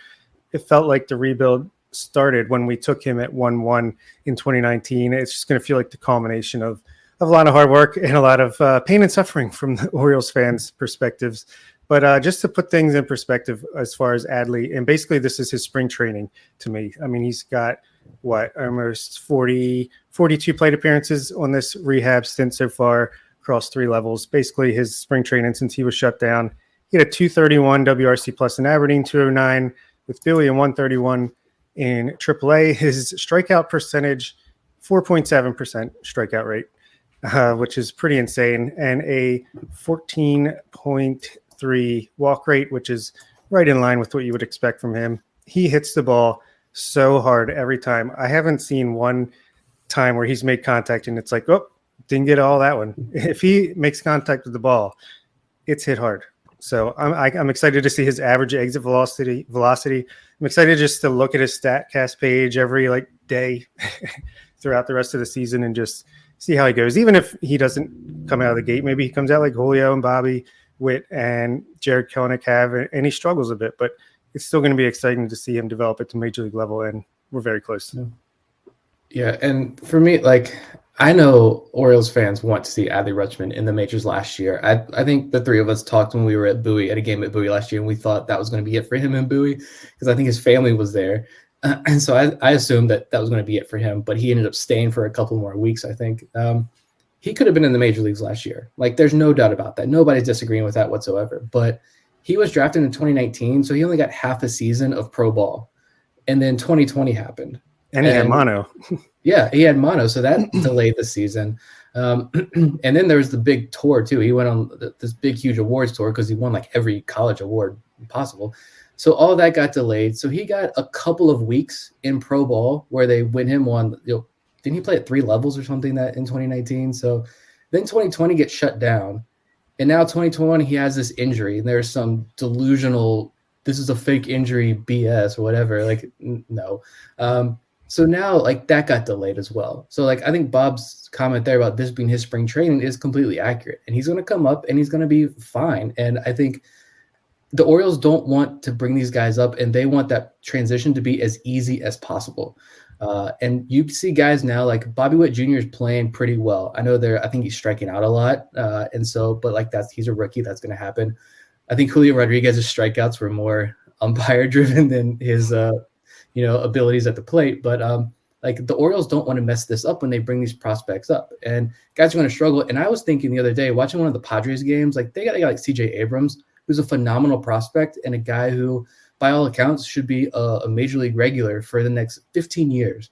it felt like the rebuild started when we took him at 1-1 in 2019. It's just going to feel like the culmination of a lot of hard work and a lot of pain and suffering from the Orioles fans' perspectives. But just to put things in perspective as far as Adley, and basically this is his spring training to me. I mean, he's got, almost 42 plate appearances on this rehab stint so far across 3 levels. Basically his spring training since he was shut down. He had a 231 WRC plus in Aberdeen, 209 with Philly, and 131 in AAA. His strikeout percentage, 4.7% strikeout rate, which is pretty insane, and a 14.3 walk rate, which is right in line with what you would expect from him. He hits the ball so hard every time. I haven't seen one time where he's made contact and it's like, oh, didn't get all that one. If he makes contact with the ball, it's hit hard. So I'm excited to see his average exit velocity. I'm excited just to look at his StatCast page every day throughout the rest of the season and just see how he goes. Even if he doesn't come out of the gate, maybe he comes out like Julio and Bobby Witt and Jared Kelenic have, and he struggles a bit. But it's still going to be exciting to see him develop at the major league level, and we're very close. Yeah, and for me, I know Orioles fans want to see Adley Rutschman in the majors last year. I think the 3 of us talked when we were at Bowie, at a game at Bowie last year, and we thought that was going to be it for him in Bowie because I think his family was there. And so I assumed that was going to be it for him, but he ended up staying for a couple more weeks, I think. He could have been in the major leagues last year. There's no doubt about that. Nobody's disagreeing with that whatsoever. But he was drafted in 2019, so he only got half a season of pro ball. And then 2020 happened. And he had mono. Yeah, he had mono, so that delayed the season. And then there was the big tour, too. He went on this big, huge awards tour because he won every college award possible. So all that got delayed. So he got a couple of weeks in pro ball where they win him on, didn't he play at 3 levels or something that in 2019? So then 2020 gets shut down. And now 2021, he has this injury. And there's some delusional, this is a fake injury BS or whatever. No. So now, that got delayed as well. So, I think Bob's comment there about this being his spring training is completely accurate. And he's going to come up and he's going to be fine. And I think the Orioles don't want to bring these guys up, and they want that transition to be as easy as possible. And you see guys now like Bobby Witt Jr. is playing pretty well. I think he's striking out a lot. And so, but he's a rookie. That's going to happen. I think Julio Rodriguez's strikeouts were more umpire driven than his, abilities at the plate. But the Orioles don't want to mess this up when they bring these prospects up, and guys are going to struggle. And I was thinking the other day, watching one of the Padres games, they got a guy like CJ Abrams, who's a phenomenal prospect and a guy who, by all accounts, should be a major league regular for the next 15 years.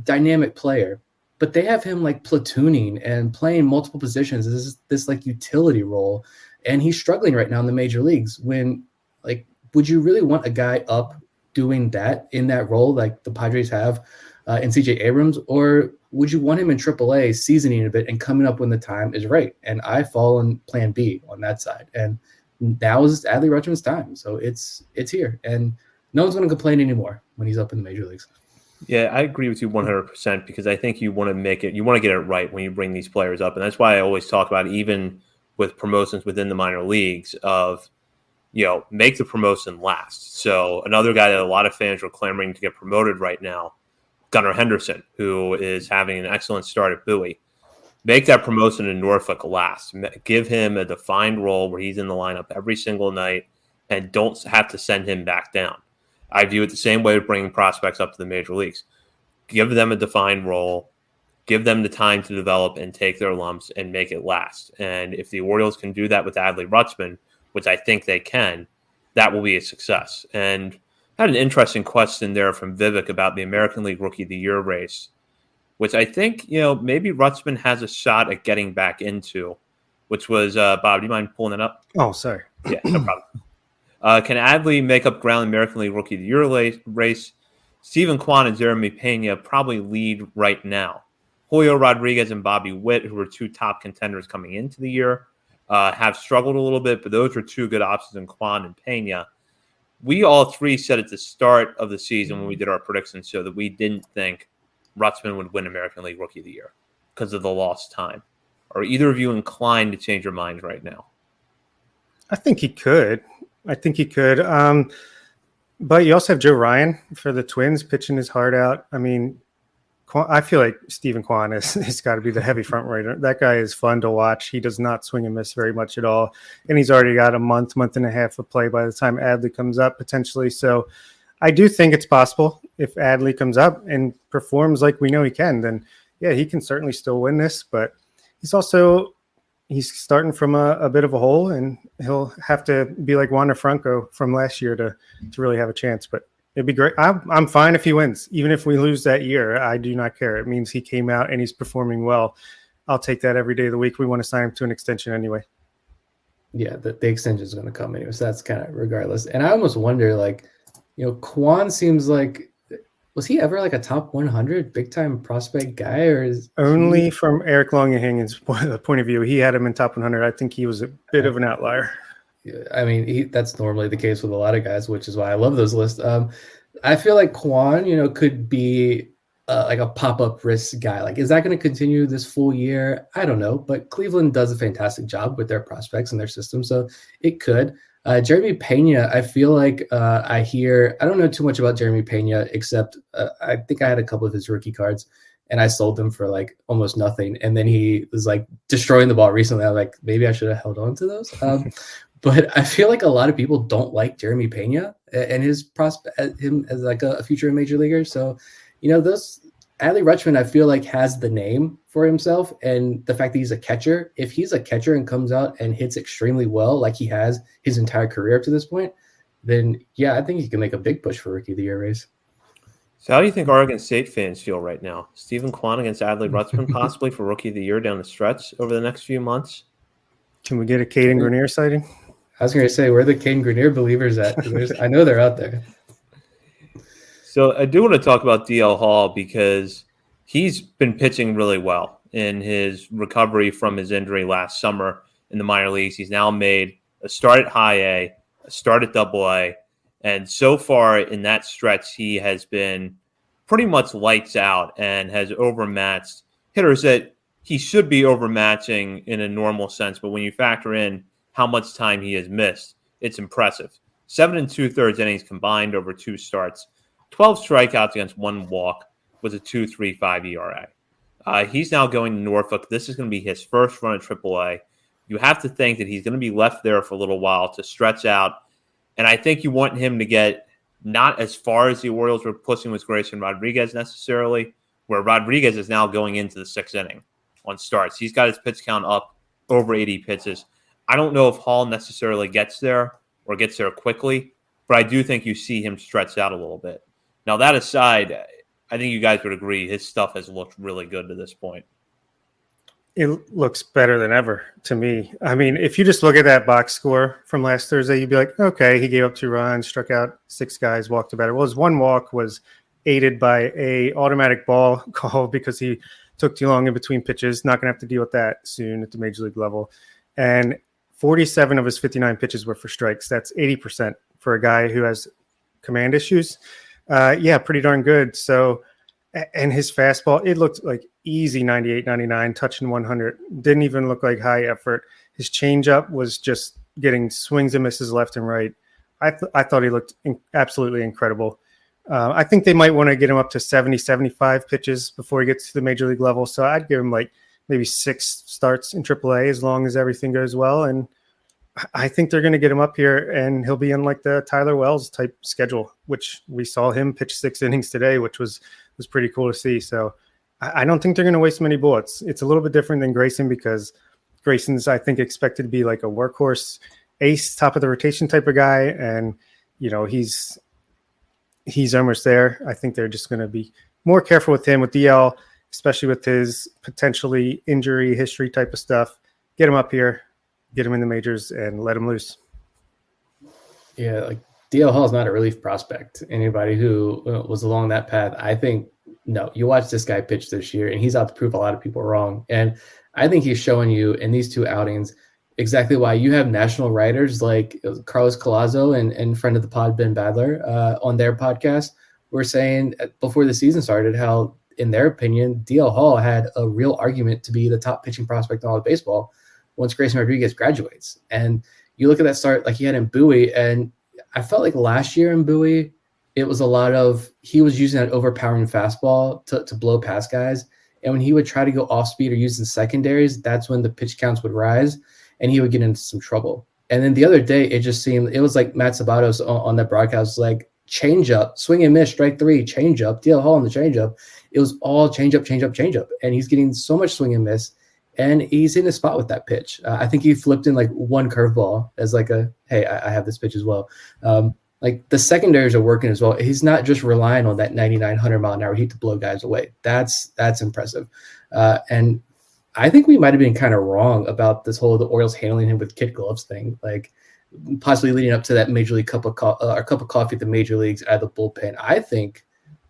Dynamic player. But they have him platooning and playing multiple positions. This utility role. And he's struggling right now in the major leagues. When would you really want a guy up doing that in that role like the Padres have in CJ Abrams? Or would you want him in AAA seasoning a bit and coming up when the time is right? And I fall on plan B on that side. And now is Adley Rutschman's time. So it's here. And no one's going to complain anymore when he's up in the major leagues. Yeah, I agree with you 100% because I think you want to get it right when you bring these players up. And that's why I always talk about, even with promotions within the minor leagues, of, make the promotion last. So another guy that a lot of fans are clamoring to get promoted right now, Gunnar Henderson, who is having an excellent start at Bowie. Make that promotion in Norfolk last. Give him a defined role where he's in the lineup every single night and don't have to send him back down. I view it the same way with bringing prospects up to the major leagues. Give them a defined role, give them the time to develop and take their lumps and make it last. And if the Orioles can do that with Adley Rutschman, which I think they can, that will be a success. And I had an interesting question there from Vivek about the American League Rookie of the Year race, which I think, maybe Rutschman has a shot at getting back into, which was, Bob, do you mind pulling it up? Oh, sorry. Yeah, no problem. Can Adley make up ground in the American League Rookie of the Year race? Steven Kwan and Jeremy Pena probably lead right now. Julio Rodriguez and Bobby Witt, who were two top contenders coming into the year, have struggled a little bit, but those were two good options in Kwan and Pena. We all three said at the start of the season when we did our predictions show that we didn't think Rutschman would win American League Rookie of the Year because of the lost time. Are either of you inclined to change your minds right now? I think he could. But you also have Joe Ryan for the Twins pitching his heart out. I mean, I feel like Steven Kwan has got to be the heavy front runner. That guy is fun to watch. He does not swing and miss very much at all. And he's already got a month and a half of play by the time Adley comes up potentially. So I do think it's possible if Adley comes up and performs like we know he can, then yeah, he can certainly still win this. But he's starting from a bit of a hole, and he'll have to be like Wander Franco from last year to really have a chance. But it'd be great. I'm fine if he wins. Even if we lose that year, I do not care. It means he came out and he's performing well. I'll take that every day of the week. We want to sign him to an extension anyway. Yeah, the extension is going to come anyway, so that's kind of regardless. And I almost wonder, Kwan seems like, was he ever like a top 100 big time prospect guy, or is only from Eric Longenhagen's point of view? He had him in top 100. I think he was a bit of an outlier. I mean, that's normally the case with a lot of guys, which is why I love those lists. I feel like Kwan, could be like a pop-up risk guy. Like, is that going to continue this full year? I don't know, but Cleveland does a fantastic job with their prospects and their system, so it could. Jeremy Pena, I feel like I don't know too much about Jeremy Pena, except I think I had a couple of his rookie cards, and I sold them for like almost nothing. And then he was like destroying the ball recently. I was like, maybe I should have held on to those. But I feel like a lot of people don't like Jeremy Pena and his prospect, him as like a future major leaguer. So, those Adley Rutschman, I feel like has the name for himself, and the fact that he's a catcher. If he's a catcher and comes out and hits extremely well, like he has his entire career up to this point, then yeah, I think he can make a big push for Rookie of the Year race. So how do you think Oregon State fans feel right now? Steven Kwan against Adley Rutschman possibly for Rookie of the Year down the stretch over the next few months? Can we get a Caden Grenier sighting? I was going to say, where are the Caden Grenier believers at? I know they're out there. So I do want to talk about DL Hall because he's been pitching really well in his recovery from his injury last summer in the minor leagues. He's now made a start at high A, a start at double A, and so far in that stretch, he has been pretty much lights out and has overmatched hitters that he should be overmatching in a normal sense. But when you factor in how much time he has missed, it's impressive. 7 2/3 innings combined over 2 starts, 12 strikeouts against 1 walk with a 2.35 ERA. He's now going to Norfolk. This is going to be his first run at AAA. You have to think that he's going to be left there for a little while to stretch out. And I think you want him to get not as far as the Orioles were pushing with Grayson Rodriguez necessarily, where Rodriguez is now going into the 6th inning on starts. He's got his pitch count up over 80 pitches. I don't know if Hall necessarily gets there or gets there quickly, but I do think you see him stretched out a little bit. Now, that aside, I think you guys would agree his stuff has looked really good to this point. It looks better than ever to me. I mean, if you just look at that box score from last Thursday, you'd be like, okay, he gave up 2 runs, struck out 6 guys, walked a batter. Well, his 1 walk was aided by a automatic ball call because he took too long in between pitches. Not going to have to deal with that soon at the major league level. And 47 of his 59 pitches were for strikes. That's 80% for a guy who has command issues. Pretty darn good. So, and his fastball, it looked like easy 98, 99, touching 100. Didn't even look like high effort. His changeup was just getting swings and misses left and right. I thought he looked absolutely incredible. I think they might want to get him up to 70, 75 pitches before he gets to the major league level. So I'd give him like maybe 6 starts in AAA as long as everything goes well. And I think they're going to get him up here, and he'll be in like the Tyler Wells type schedule, which we saw him pitch 6 innings today, which was pretty cool to see. So I don't think they're going to waste many bullets. It's a little bit different than Grayson because Grayson's, I think, expected to be like a workhorse ace, top of the rotation type of guy. And, he's almost there. I think they're just going to be more careful with him, with DL, especially with his potentially injury history type of stuff. Get him up here, get him in the majors, and let him loose. Yeah, like DL Hall is not a relief prospect. Anybody who was along that path, I think, no, you watch this guy pitch this year, and he's out to prove a lot of people wrong. And I think he's showing you in these two outings exactly why you have national writers like Carlos Collazo and friend of the pod, Ben Badler, on their podcast, were saying before the season started how, in their opinion, DL Hall had a real argument to be the top pitching prospect in all of baseball once Grayson Rodriguez graduates. And you look at that start like he had in Bowie, and I felt like last year in Bowie, it was a lot of he was using that overpowering fastball to blow past guys. And when he would try to go off speed or use the secondaries, that's when the pitch counts would rise and he would get into some trouble. And then the other day, it just seemed it was like Matt Sabatos on that broadcast, like change up, swing and miss, strike three, change up, DL Hall on the change up. It was all change up. And he's getting so much swing and miss. And he's in a spot with that pitch. I think he flipped in like one curveball as like hey, I have this pitch as well. Like the secondaries are working as well. He's not just relying on that 99, 100-mile-an-hour heat to blow guys away. That's impressive. And I think we might have been kind of wrong about this whole the Orioles handling him with kid gloves thing, like possibly leading up to that major league cup of coffee at the major leagues out of the bullpen. I think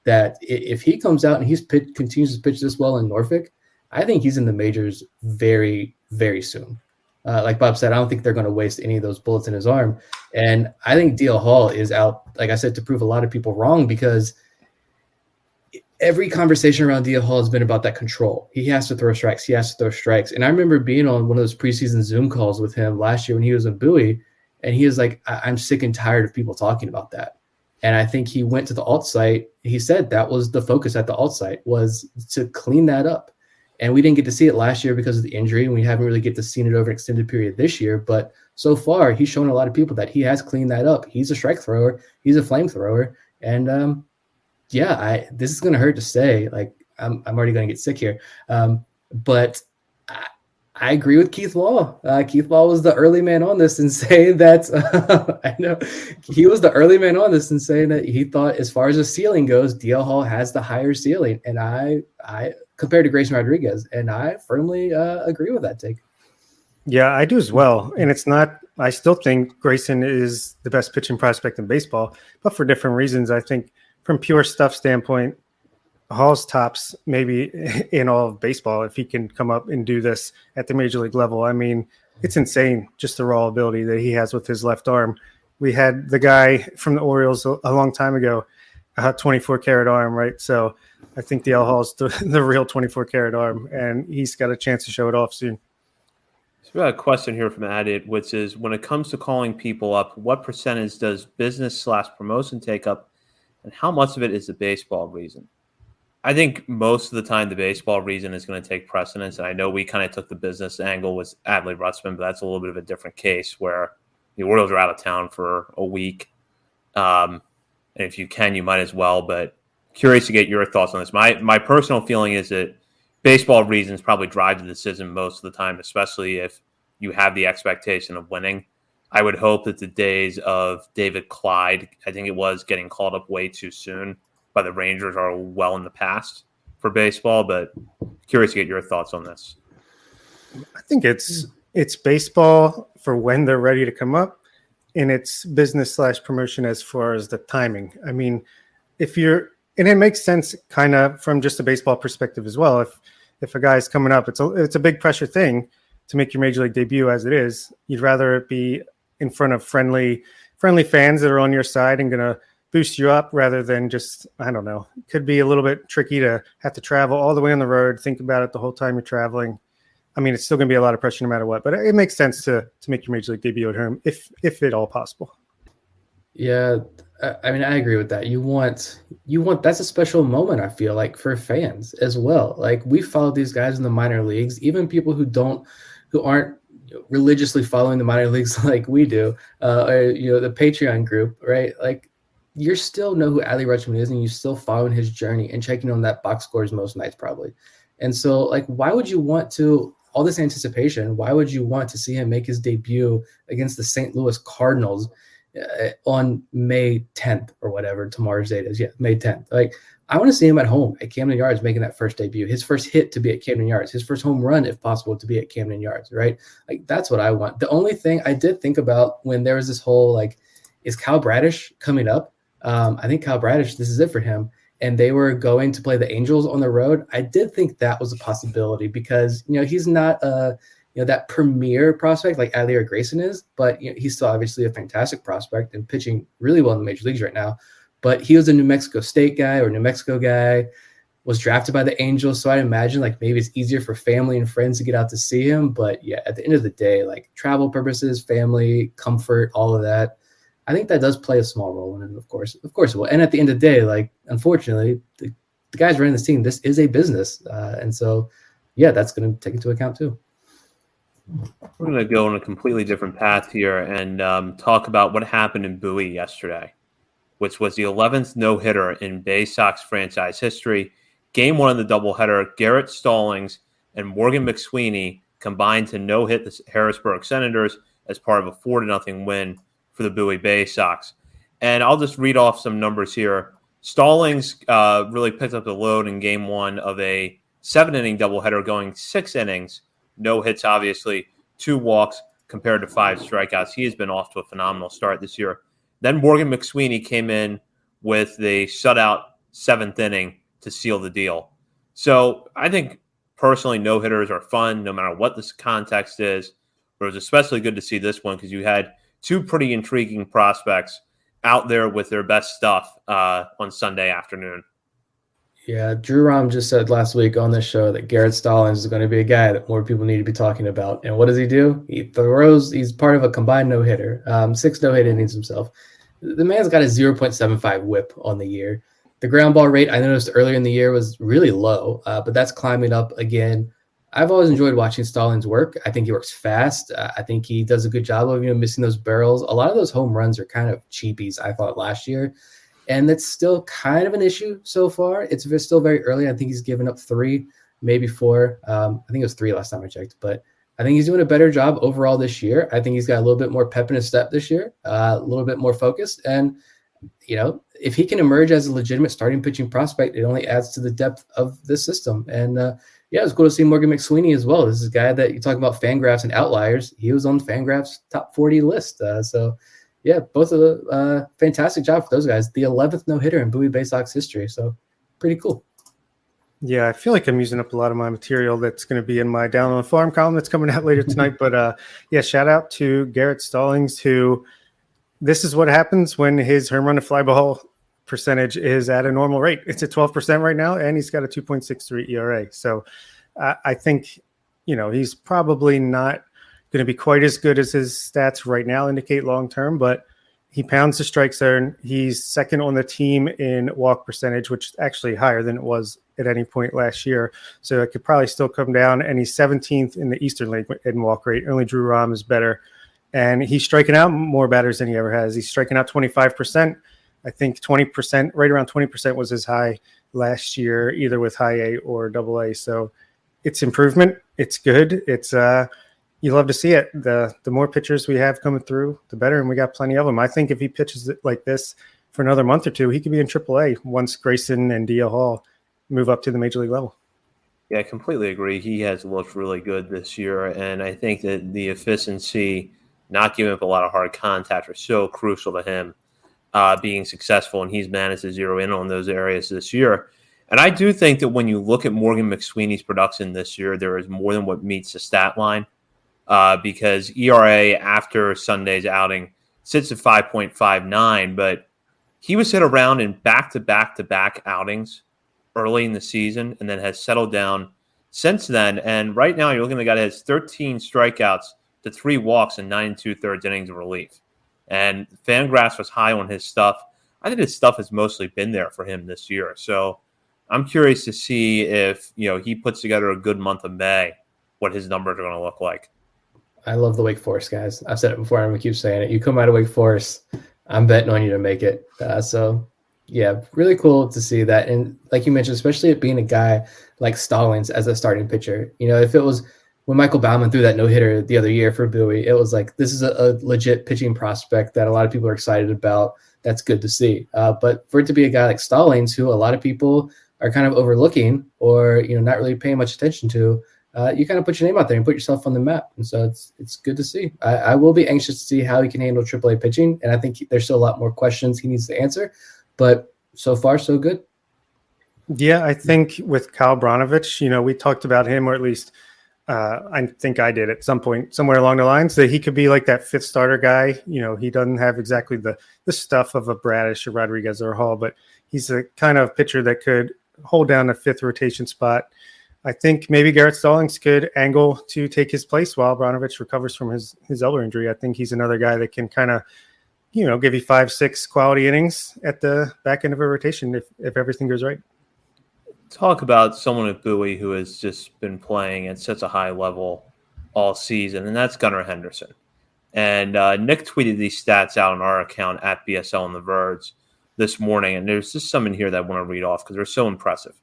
that if he comes out and continues to pitch this well in Norfolk, I think he's in the majors very, very soon. Like Bob said, I don't think they're going to waste any of those bullets in his arm. And I think DL Hall is out, like I said, to prove a lot of people wrong, because every conversation around DL Hall has been about that control. He has to throw strikes. And I remember being on one of those preseason Zoom calls with him last year when he was in Bowie, and he was like, I'm sick and tired of people talking about that. And I think he went to the alt site. He said that was the focus at the alt site, was to clean that up. And we didn't get to see it last year because of the injury, and we haven't really get to see it over an extended period this year. But so far, he's shown a lot of people that he has cleaned that up. He's a strike thrower. He's a flamethrower. And this is going to hurt to say. Like, I'm already going to get sick here. But I agree with Keith Law. Keith Law was the early man on this and saying that I know he was the early man on this and saying that he thought, as far as the ceiling goes, DL Hall has the higher ceiling. And I compared to Grayson Rodriguez, and I firmly agree with that take. Yeah, I do as well. And it's not – I still think Grayson is the best pitching prospect in baseball, but for different reasons. I think from pure stuff standpoint, Hall's tops maybe in all of baseball if he can come up and do this at the major league level. I mean, it's insane, just the raw ability that he has with his left arm. We had the guy from the Orioles a long time ago, 24-karat arm, right? So I think DL Hall's the real 24-karat arm, and he's got a chance to show it off soon. So we got a question here from Addit, which is, when it comes to calling people up, what percentage does business/promotion take up, and how much of it is the baseball reason? I think most of the time the baseball reason is going to take precedence, and I know we kind of took the business angle with Adley Rutschman, but that's a little bit of a different case where the Orioles are out of town for a week. And if you can, you might as well, but curious to get your thoughts on this. My personal feeling is that baseball reasons probably drive the decision most of the time, especially if you have the expectation of winning. I would hope that the days of David Clyde, I think it was, getting called up way too soon by the Rangers are well in the past for baseball, but curious to get your thoughts on this. I think it's baseball for when they're ready to come up, and it's business/promotion as far as the timing. I mean, and it makes sense kind of from just a baseball perspective as well. If a guy's coming up, it's a big pressure thing to make your major league debut as it is. You'd rather it be in front of friendly fans that are on your side and going to boost you up rather than just, I don't know, it could be a little bit tricky to have to travel all the way on the road, think about it the whole time you're traveling. I mean, it's still going to be a lot of pressure no matter what, but it makes sense to make your major league debut at home if at all possible. Yeah, I mean, I agree with that. You want that's a special moment, I feel like, for fans as well. Like, we follow these guys in the minor leagues, even people who aren't religiously following the minor leagues like we do, or the Patreon group, right? Like, you still know who Adley Rutschman is, and you still following his journey and checking on that box scores most nights probably. And so, like, why would you want to, all this anticipation, why would you want to see him make his debut against the St. Louis Cardinals on May 10th or whatever tomorrow's date is? Yeah, May 10th. Like, I want to see him at home at Camden Yards making that first debut, his first hit to be at Camden Yards, his first home run, if possible, to be at Camden Yards, right? Like, that's what I want. The only thing I did think about when there was this whole, like, is Kyle Bradish coming up? I think Kyle Bradish, this is it for him. And they were going to play the Angels on the road. I did think that was a possibility because, he's not that premier prospect like Adley or Grayson is, but he's still obviously a fantastic prospect and pitching really well in the major leagues right now. But he was a New Mexico State guy or New Mexico guy, was drafted by the Angels. So I'd imagine like maybe it's easier for family and friends to get out to see him. But yeah, at the end of the day, like travel purposes, family, comfort, all of that, I think that does play a small role in it, of course it will. And at the end of the day, like, unfortunately, the guys running this team, this is a business. And so, yeah, that's going to take into account too. We're going to go on a completely different path here and talk about what happened in Bowie yesterday, which was the 11th no-hitter in Bay Sox franchise history. Game 1 of the doubleheader, Garrett Stallings and Morgan McSweeney combined to no-hit the Harrisburg Senators as part of a 4-0 win for the Bowie Bay Sox. And I'll just read off some numbers here. Stallings really picked up the load in Game 1 of a 7-inning doubleheader, going 6 innings. No hits, obviously, 2 walks compared to 5 strikeouts. He has been off to a phenomenal start this year. Then Morgan McSweeney came in with the shutout 7th inning to seal the deal. So I think personally no-hitters are fun no matter what this context is. But it was especially good to see this one because you had 2 pretty intriguing prospects out there with their best stuff on Sunday afternoon. Yeah, Drew Rahm just said last week on this show that Garrett Stallings is going to be a guy that more people need to be talking about. And what does he do? He's part of a combined no-hitter, 6 no-hit innings himself. The man's got a 0.75 whip on the year. The ground ball rate, I noticed earlier in the year, was really low, but that's climbing up again. I've always enjoyed watching Stallings work. I think he works fast. I think he does a good job of missing those barrels. A lot of those home runs are kind of cheapies, I thought, last year. And that's still kind of an issue so far. It's still very early. I think he's given up 3, maybe 4. I think it was 3 last time I checked. But I think he's doing a better job overall this year. I think he's got a little bit more pep in his step this year, a little bit more focused. And, if he can emerge as a legitimate starting pitching prospect, it only adds to the depth of this system. And, yeah, it was cool to see Morgan McSweeney as well. This is a guy that you talk about Fangraphs and outliers. He was on Fangraphs top 40 list. So, yeah, both of the fantastic job for those guys. The 11th no-hitter in Bowie Bay Sox history. So, pretty cool. Yeah, I feel like I'm using up a lot of my material that's going to be in my Down on the Farm column that's coming out later tonight. But, yeah, shout out to Garrett Stallings, who this is what happens when his home run to fly ball percentage is at a normal rate. It's at 12% right now, and he's got a 2.63 ERA. So I think, he's probably not going to be quite as good as his stats right now indicate long-term, but he pounds the strike zone. He's second on the team in walk percentage, which is actually higher than it was at any point last year. So it could probably still come down, and he's 17th in the Eastern League in walk rate. Only Drew Rahm is better. And he's striking out more batters than he ever has. He's striking out 25%. I think 20%, right around 20% was his high last year, either with high A or double A. So it's improvement. It's good. It's you love to see it. The more pitchers we have coming through, the better, and we got plenty of them. I think if he pitches it like this for another month or two, he could be in AAA once Grayson and Dia Hall move up to the major league level. Yeah, I completely agree. He has looked really good this year, and I think that the efficiency, not giving up a lot of hard contact, are so crucial to him being successful, and he's managed to zero in on those areas this year. And I do think that when you look at Morgan McSweeney's production this year, there is more than what meets the stat line because ERA after Sunday's outing sits at 5.59, but he was hit around in back-to-back-to-back outings early in the season and then has settled down since then. And right now you're looking at a guy that has 13 strikeouts to 3 walks and 9 2/3 innings of relief. And Fangraphs was high on his stuff. I think his stuff has mostly been there for him this year. So I'm curious to see if he puts together a good month of May, what his numbers are going to look like. I love the Wake Forest guys. I've said it before, I'm going to keep saying it. You come out of Wake Forest, I'm betting on you to make it. So, yeah, really cool to see that. And like you mentioned, especially it being a guy like Stallings as a starting pitcher. If it was when Michael Baumann threw that no-hitter the other year for Bowie, it was like, this is a legit pitching prospect that a lot of people are excited about. That's good to see. But for it to be a guy like Stallings, who a lot of people are kind of overlooking or, not really paying much attention to, you kind of put your name out there and put yourself on the map. And so it's good to see. I will be anxious to see how he can handle AAA pitching. And I think there's still a lot more questions he needs to answer. But so far, so good. Yeah, I think with Kyle Branovich, we talked about him, or at least I think I did at some point somewhere along the lines, that he could be like that fifth starter guy. He doesn't have exactly the stuff of a Bradish or Rodriguez or Hall, but he's a kind of pitcher that could hold down a fifth rotation spot. I think maybe Garrett Stallings could angle to take his place while Branovich recovers from his elbow injury. I think he's another guy that can kind of, give you 5-6 quality innings at the back end of a rotation if everything goes right. Talk about someone at Bowie who has just been playing at such a high level all season, and that's Gunnar Henderson. And Nick tweeted these stats out on our account at BSL on the Verge this morning, and there's just some in here that I want to read off because they're so impressive.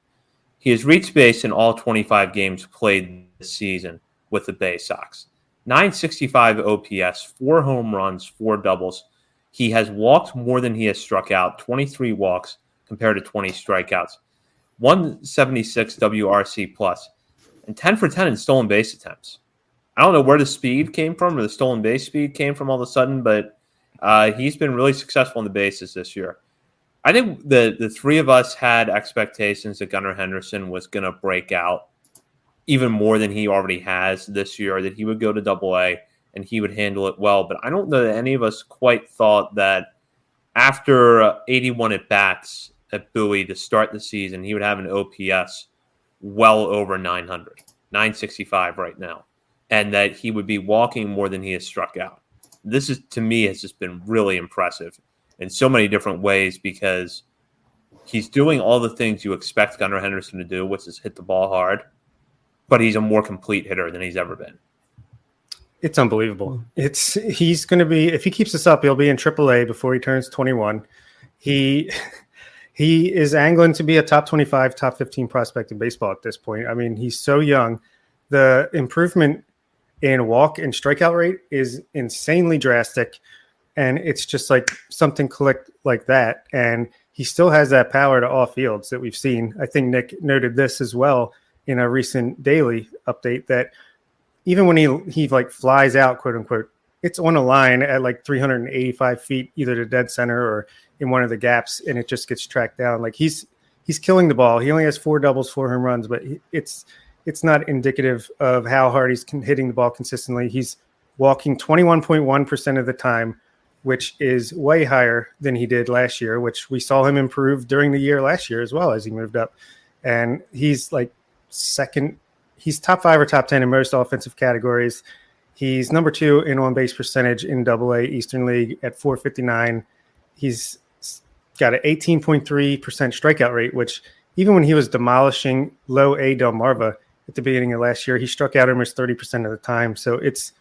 He has reached base in all 25 games played this season with the Bay Sox. 965 OPS, 4 home runs, 4 doubles. He has walked more than he has struck out, 23 walks compared to 20 strikeouts. 176 WRC plus, and 10 for 10 in stolen base attempts. I don't know where the speed came from or the stolen base speed came from all of a sudden, but he's been really successful on the bases this year. I think the three of us had expectations that Gunnar Henderson was going to break out even more than he already has this year, that he would go to Double-A and he would handle it well. But I don't know that any of us quite thought that after 81 at-bats at Bowie to start the season, he would have an OPS well over 900, 965 right now, and that he would be walking more than he has struck out. This is, to me, has just been really impressive in so many different ways because he's doing all the things you expect Gunnar Henderson to do, which is hit the ball hard, but he's a more complete hitter than he's ever been. It's unbelievable. He's going to be, if he keeps this up, he'll be in AAA before he turns 21. He is angling to be a top 25, top 15 prospect in baseball at this point. I mean, he's so young. The improvement in walk and strikeout rate is insanely drastic. And it's just like something clicked like that. And he still has that power to off fields that we've seen. I think Nick noted this as well in a recent daily update, that even when he like flies out, quote unquote, it's on a line at like 385 feet, either to dead center or in one of the gaps, and it just gets tracked down. Like he's killing the ball. He only has 4 doubles, 4 home runs, but it's not indicative of how hard he's hitting the ball consistently. He's walking 21.1% of the time, which is way higher than he did last year, which we saw him improve during the year last year as well as he moved up. And he's like second. He's top 5 or top 10 in most offensive categories. He's number 2 in on-base percentage in Double-A Eastern League at .459. He's got an 18.3% strikeout rate, which even when he was demolishing low A Delmarva at the beginning of last year, he struck out almost 30% of the time. So it's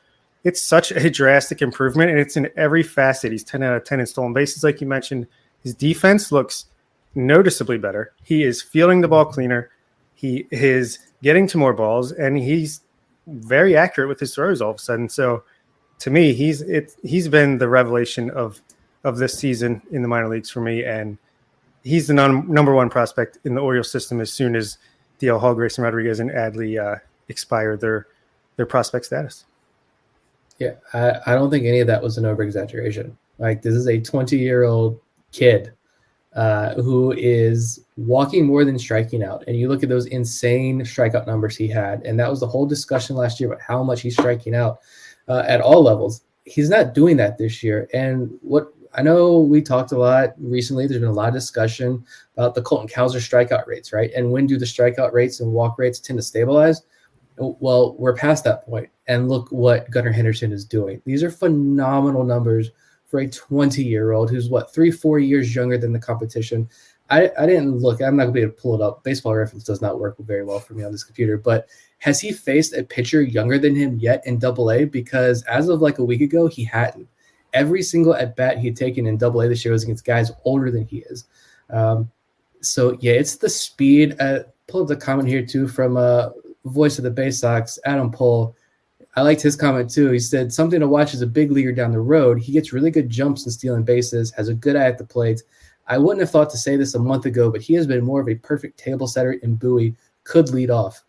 such a drastic improvement, and it's in every facet. He's 10 out of 10 in stolen bases, like you mentioned. His defense looks noticeably better. He is fielding the ball cleaner. He is getting to more balls, and he's very accurate with his throws all of a sudden. So to me, he's been the revelation of this season in the minor leagues for me, and he's the number 1 prospect in the Orioles system as soon as DL Hall, Grayson Rodriguez, and Adley expire their prospect status. Yeah, I don't think any of that was an over-exaggeration. Like, this is a 20-year-old kid who is walking more than striking out. And you look at those insane strikeout numbers he had, and that was the whole discussion last year about how much he's striking out at all levels. He's not doing that this year. And what I know we talked a lot recently, there's been a lot of discussion about the Colton Cowser strikeout rates, right? And when do the strikeout rates and walk rates tend to stabilize? Well, we're past that point. And look what Gunnar Henderson is doing. These are phenomenal numbers for a 20-year-old who's 3-4 years younger than the competition. I didn't look. I'm not going to be able to pull it up. Baseball Reference does not work very well for me on this computer. But has he faced a pitcher younger than him yet in Double-A? Because as of like a week ago, he hadn't. Every single at-bat he had taken in Double-A this year was against guys older than he is. So, yeah, it's the speed. Pull up the comment here, too, from voice of the Bay Sox, Adam Pohl. I liked his comment, too. He said, something to watch as a big leaguer down the road. He gets really good jumps and stealing bases, has a good eye at the plate. I wouldn't have thought to say this a month ago, but he has been more of a perfect table setter, and Bowie could lead off.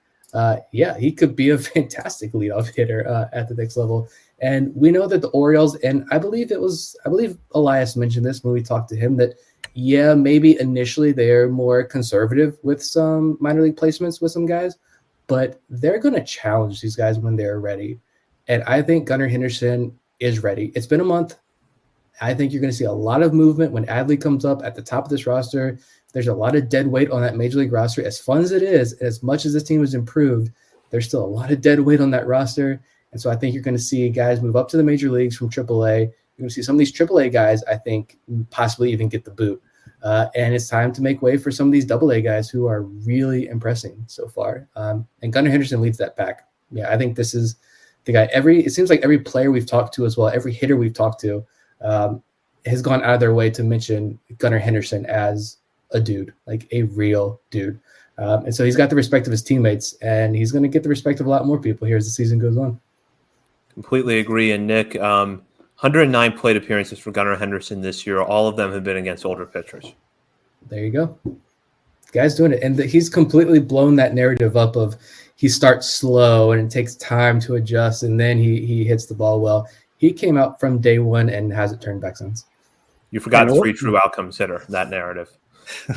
yeah, he could be a fantastic leadoff hitter at the next level. And we know that the Orioles, and I believe Elias mentioned this when we talked to him, that yeah, maybe initially they're more conservative with some minor league placements with some guys, but they're going to challenge these guys when they're ready. And I think Gunnar Henderson is ready. It's been a month. I think you're going to see a lot of movement when Adley comes up at the top of this roster. There's a lot of dead weight on that major league roster. As fun as it is, as much as this team has improved, there's still a lot of dead weight on that roster. And so I think you're going to see guys move up to the major leagues from AAA. You're going to see some of these AAA guys, I think, possibly even get the boot. And it's time to make way for some of these AA guys who are really impressing so far. And Gunnar Henderson leads that pack. Yeah, I think this is the guy. It seems like every player we've talked to as well, every hitter we've talked to has gone out of their way to mention Gunnar Henderson as a dude, like a real dude. And so he's got the respect of his teammates, and he's going to get the respect of a lot more people here as the season goes on. Completely agree. And Nick, 109 plate appearances for Gunnar Henderson this year. All of them have been against older pitchers. There you go. The guy's doing it. And he's completely blown that narrative up of he starts slow and it takes time to adjust, and then he hits the ball well. He came out from day one and hasn't turned back since. You forgot the 3 true outcomes hitter, that narrative.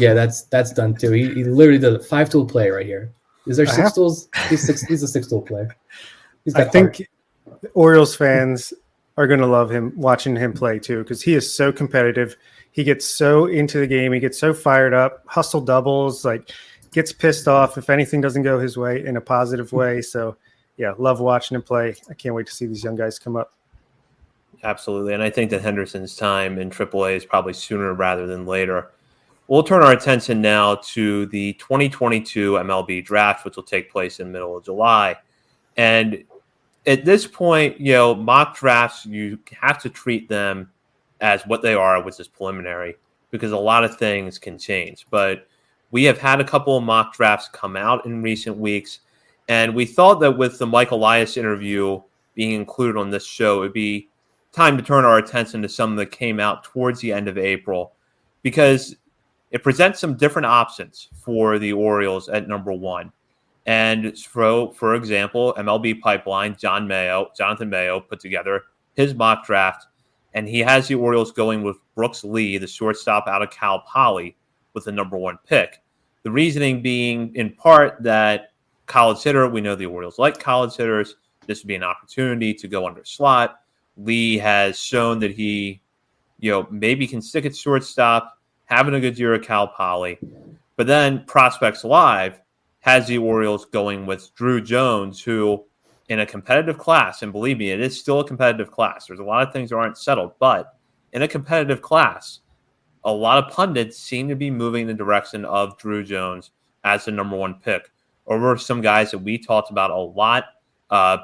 Yeah, that's done too. He literally does a 5-tool play right here. Is there 6 tools? He's a 6-tool player. I think Orioles fans are going to love him, watching him play too, because he is so competitive. He gets so into the game. He gets so fired up, hustle doubles, like gets pissed off if anything doesn't go his way in a positive way. So yeah, love watching him play. I can't wait to see these young guys come up. Absolutely. And I think that Henderson's time in AAA is probably sooner rather than later. We'll turn our attention now to the 2022 MLB draft, which will take place in the middle of July. And at this point, mock drafts, you have to treat them as what they are, which is preliminary, because a lot of things can change. But we have had a couple of mock drafts come out in recent weeks, and we thought that with the Mike Elias interview being included on this show, it would be time to turn our attention to some that came out towards the end of April, because it presents some different options for the Orioles at number 1. And for example, MLB Pipeline, Jonathan Mayo put together his mock draft, and he has the Orioles going with Brooks Lee, the shortstop out of Cal Poly, with the number 1 pick. The reasoning being in part that college hitter, we know the Orioles like college hitters. This would be an opportunity to go under slot. Lee has shown that he, maybe can stick at shortstop, having a good year at Cal Poly. But then Prospects Live has the Orioles going with Drew Jones, who in a competitive class, and believe me, it is still a competitive class. There's a lot of things that aren't settled, but in a competitive class, a lot of pundits seem to be moving in the direction of Drew Jones as the number 1 pick over some guys that we talked about a lot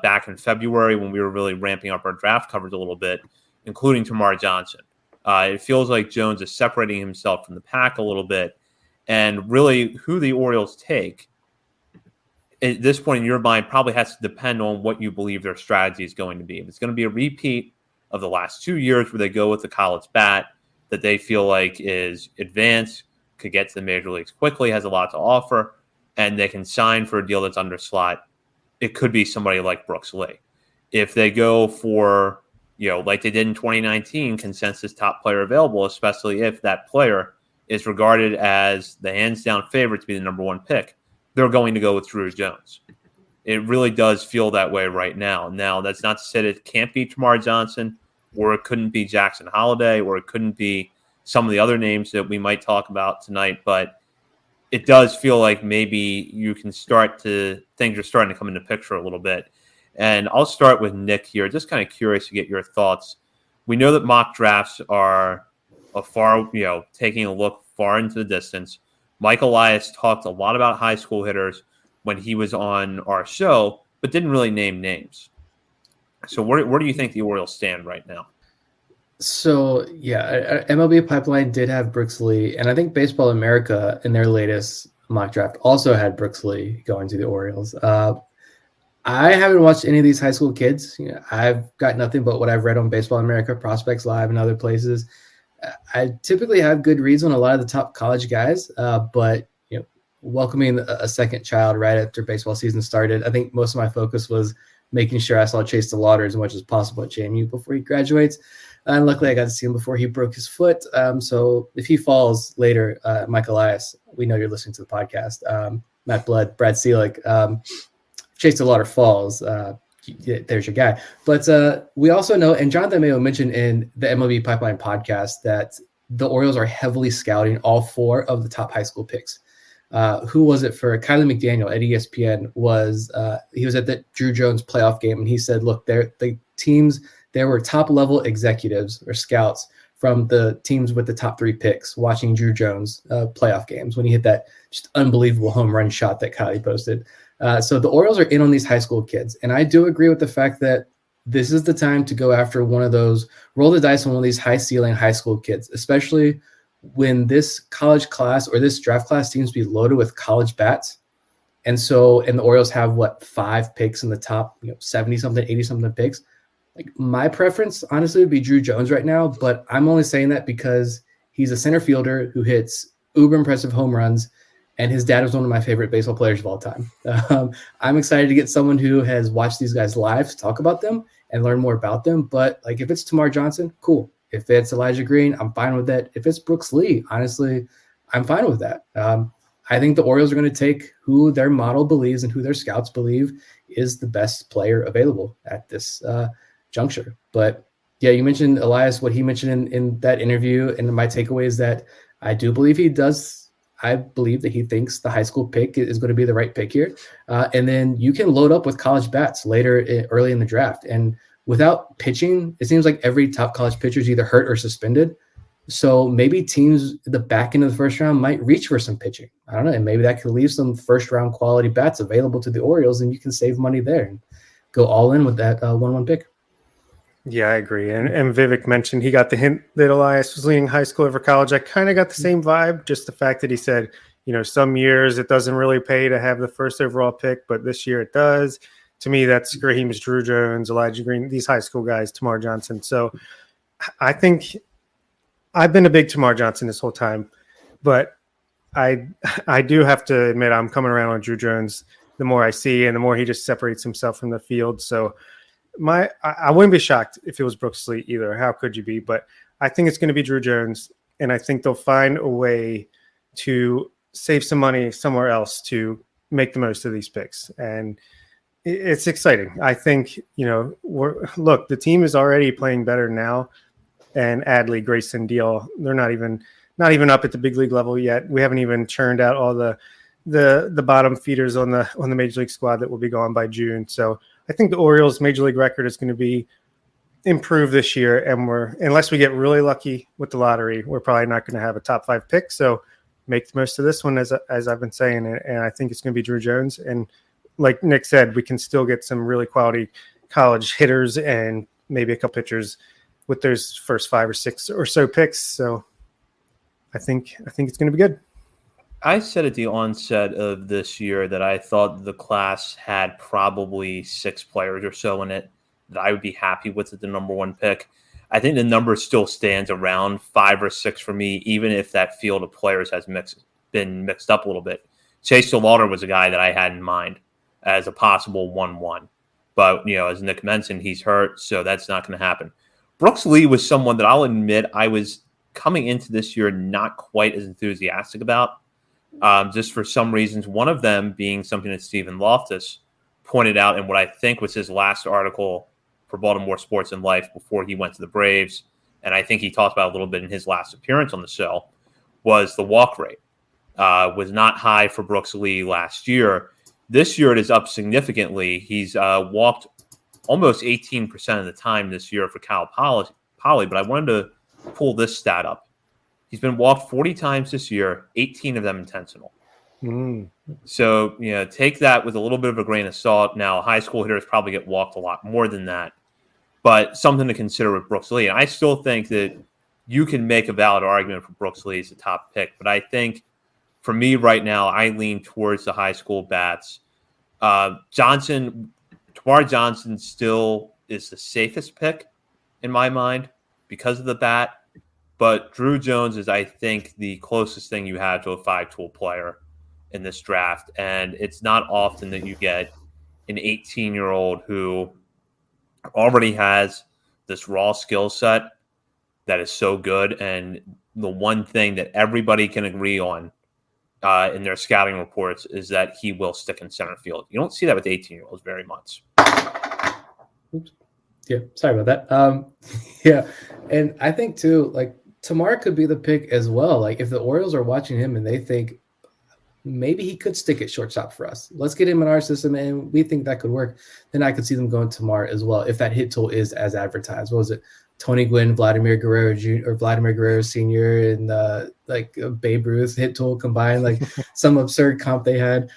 back in February when we were really ramping up our draft coverage a little bit, including Tamar Johnson. It feels like Jones is separating himself from the pack a little bit, and really who the Orioles take at this point in your mind probably has to depend on what you believe their strategy is going to be. If it's going to be a repeat of the last 2 years where they go with the college bat that they feel like is advanced, could get to the major leagues quickly, has a lot to offer, and they can sign for a deal that's under slot, it could be somebody like Brooks Lee. If they go for, like they did in 2019, consensus top player available, especially if that player is regarded as the hands-down favorite to be the number 1 pick, they're going to go with Drew Jones. It really does feel that way right now. Now, that's not to say that it can't be Tamar Johnson, or it couldn't be Jackson Holliday, or it couldn't be some of the other names that we might talk about tonight, but it does feel like maybe you can things are starting to come into picture a little bit. And I'll start with Nick here, just kind of curious to get your thoughts. We know that mock drafts are taking a look far into the distance. Mike Elias talked a lot about high school hitters when he was on our show, but didn't really name names. So where do you think the Orioles stand right now? So, yeah, MLB Pipeline did have Brooks Lee, and I think Baseball America in their latest mock draft also had Brooks Lee going to the Orioles. I haven't watched any of these high school kids. I've got nothing but what I've read on Baseball America, Prospects Live, and other places. I typically have good reads on a lot of the top college guys, but welcoming a second child right after baseball season started. I think most of my focus was making sure I saw Chase DeLauder as much as possible at JMU before he graduates. And luckily, I got to see him before he broke his foot. So if he falls later, Mike Elias, we know you're listening to the podcast. Matt Blood, Brad Seelig, Chase DeLauder falls. There's your guy. But we also know, and Jonathan Mayo mentioned in the MLB Pipeline podcast, that the Orioles are heavily scouting all 4 of the top high school picks. Who was it for Kylie McDaniel at ESPN? He was at the Drew Jones playoff game, and he said, look, there were top level executives or scouts from the teams with the top 3 picks watching Drew Jones playoff games when he hit that just unbelievable home run shot that Kylie posted. So the Orioles are in on these high school kids. And I do agree with the fact that this is the time to go after one of those, roll the dice on one of these high ceiling high school kids, especially when this college class or this draft class seems to be loaded with college bats. And the Orioles have 5 picks in the top, 70 something, 80 something picks. Like, my preference honestly would be Drew Jones right now, but I'm only saying that because he's a center fielder who hits uber impressive home runs, and his dad was one of my favorite baseball players of all time. I'm excited to get someone who has watched these guys live to talk about them and learn more about them. But like, if it's Tamar Johnson, cool. If it's Elijah Green, I'm fine with that. If it's Brooks Lee, honestly, I'm fine with that. I think the Orioles are going to take who their model believes and who their scouts believe is the best player available at this juncture. But yeah, you mentioned Elias, what he mentioned in that interview, and my takeaway is that I believe that he thinks the high school pick is going to be the right pick here. And then you can load up with college bats early in the draft. And without pitching, it seems like every top college pitcher is either hurt or suspended. So maybe teams the back end of the first round might reach for some pitching. I don't know. And maybe that could leave some first round quality bats available to the Orioles, and you can save money there and go all in with that 1-1 pick. Yeah, I agree. And Vivek mentioned he got the hint that Elias was leaning high school over college. I kind of got the same vibe, just the fact that he said, some years it doesn't really pay to have the first overall pick, but this year it does. To me, that's Graheem's, Drew Jones, Elijah Green, these high school guys, Tamar Johnson. So I think I've been a big Tamar Johnson this whole time, but I do have to admit I'm coming around on Drew Jones the more I see and the more he just separates himself from the field. So I wouldn't be shocked if it was Brooks Lee either. How could you be? But I think it's going to be Drew Jones, and I think they'll find a way to save some money somewhere else to make the most of these picks. And it's exciting. I think, look, the team is already playing better now, and Adley, Grayson, Deal, they're not even up at the big league level yet. We haven't even churned out all the bottom feeders on the major league squad that will be gone by June. So I think the Orioles' major league record is going to be improved this year, and unless we get really lucky with the lottery, we're probably not going to have a top 5 pick. So make the most of this one, as I've been saying, and I think it's going to be Drew Jones. And like Nick said, we can still get some really quality college hitters and maybe a couple pitchers with those first 5 or 6 or so picks. So I think it's going to be good. I said at the onset of this year that I thought the class had probably 6 players or so in it that I would be happy with at the number 1 pick. I think the number still stands around 5 or 6 for me, even if that field of players has been mixed up a little bit. Chase DeLauder was a guy that I had in mind as a possible 1-1. But, as Nick mentioned, he's hurt, so that's not going to happen. Brooks Lee was someone that I'll admit I was coming into this year not quite as enthusiastic about. Just for some reasons, one of them being something that Stephen Loftus pointed out in what I think was his last article for Baltimore Sports and Life before he went to the Braves, and I think he talked about a little bit in his last appearance on the show, was the walk rate. Was not high for Brooks Lee last year. This year it is up significantly. He's walked almost 18% of the time this year for Cal Poly, but I wanted to pull this stat up. He's been walked 40 times this year, 18 of them intentional. So, take that with a little bit of a grain of salt. Now, high school hitters probably get walked a lot more than that, but something to consider with Brooks Lee. And I still think that you can make a valid argument for Brooks Lee as the top pick, but I think for me right now, I lean towards the high school bats. Tamar Johnson still is the safest pick in my mind because of the bat. But Drew Jones is, I think, the closest thing you have to a 5-tool player in this draft. And it's not often that you get an 18-year-old who already has this raw skill set that is so good. And the one thing that everybody can agree on in their scouting reports is that he will stick in center field. You don't see that with 18-year-olds very much. Oops. Yeah, sorry about that. Yeah, and I think too, like Tamar could be the pick as well. Like if the Orioles are watching him and they think maybe he could stick at shortstop for us, let's get him in our system, and we think that could work, then I could see them going Tamar as well if that hit tool is as advertised. What was it? Tony Gwynn, Vladimir Guerrero Jr. or Vladimir Guerrero Sr. and like Babe Ruth hit tool combined, like some absurd comp they had.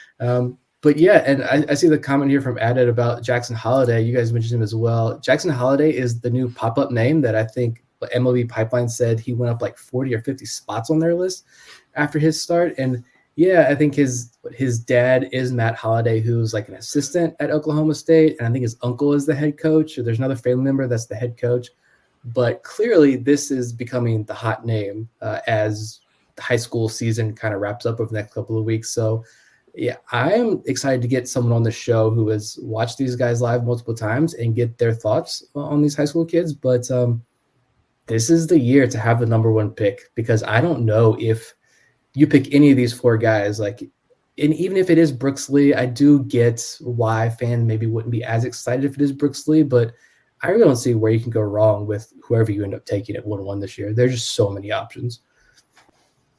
But yeah, and I see the comment here from Added about Jackson Holliday. You guys mentioned him as well. Jackson Holliday is the new pop-up name that I think MLB Pipeline said he went up like 40 or 50 spots on their list after his start. And yeah, I think his dad is Matt Holliday, who's like an assistant at Oklahoma State. And I think his uncle is the head coach, or there's another family member that's the head coach. But clearly this is becoming the hot name as the high school season kind of wraps up over the next couple of weeks. So yeah, I'm excited to get someone on the show who has watched these guys live multiple times and get their thoughts on these high school kids. But this is the year to have the number one pick, because I don't know if you pick any of these four guys, like, and even if it is Brooks Lee, I do get why fans maybe wouldn't be as excited if it is Brooks Lee, but I really don't see where you can go wrong with whoever you end up taking at 1-1 this year. There's just so many options.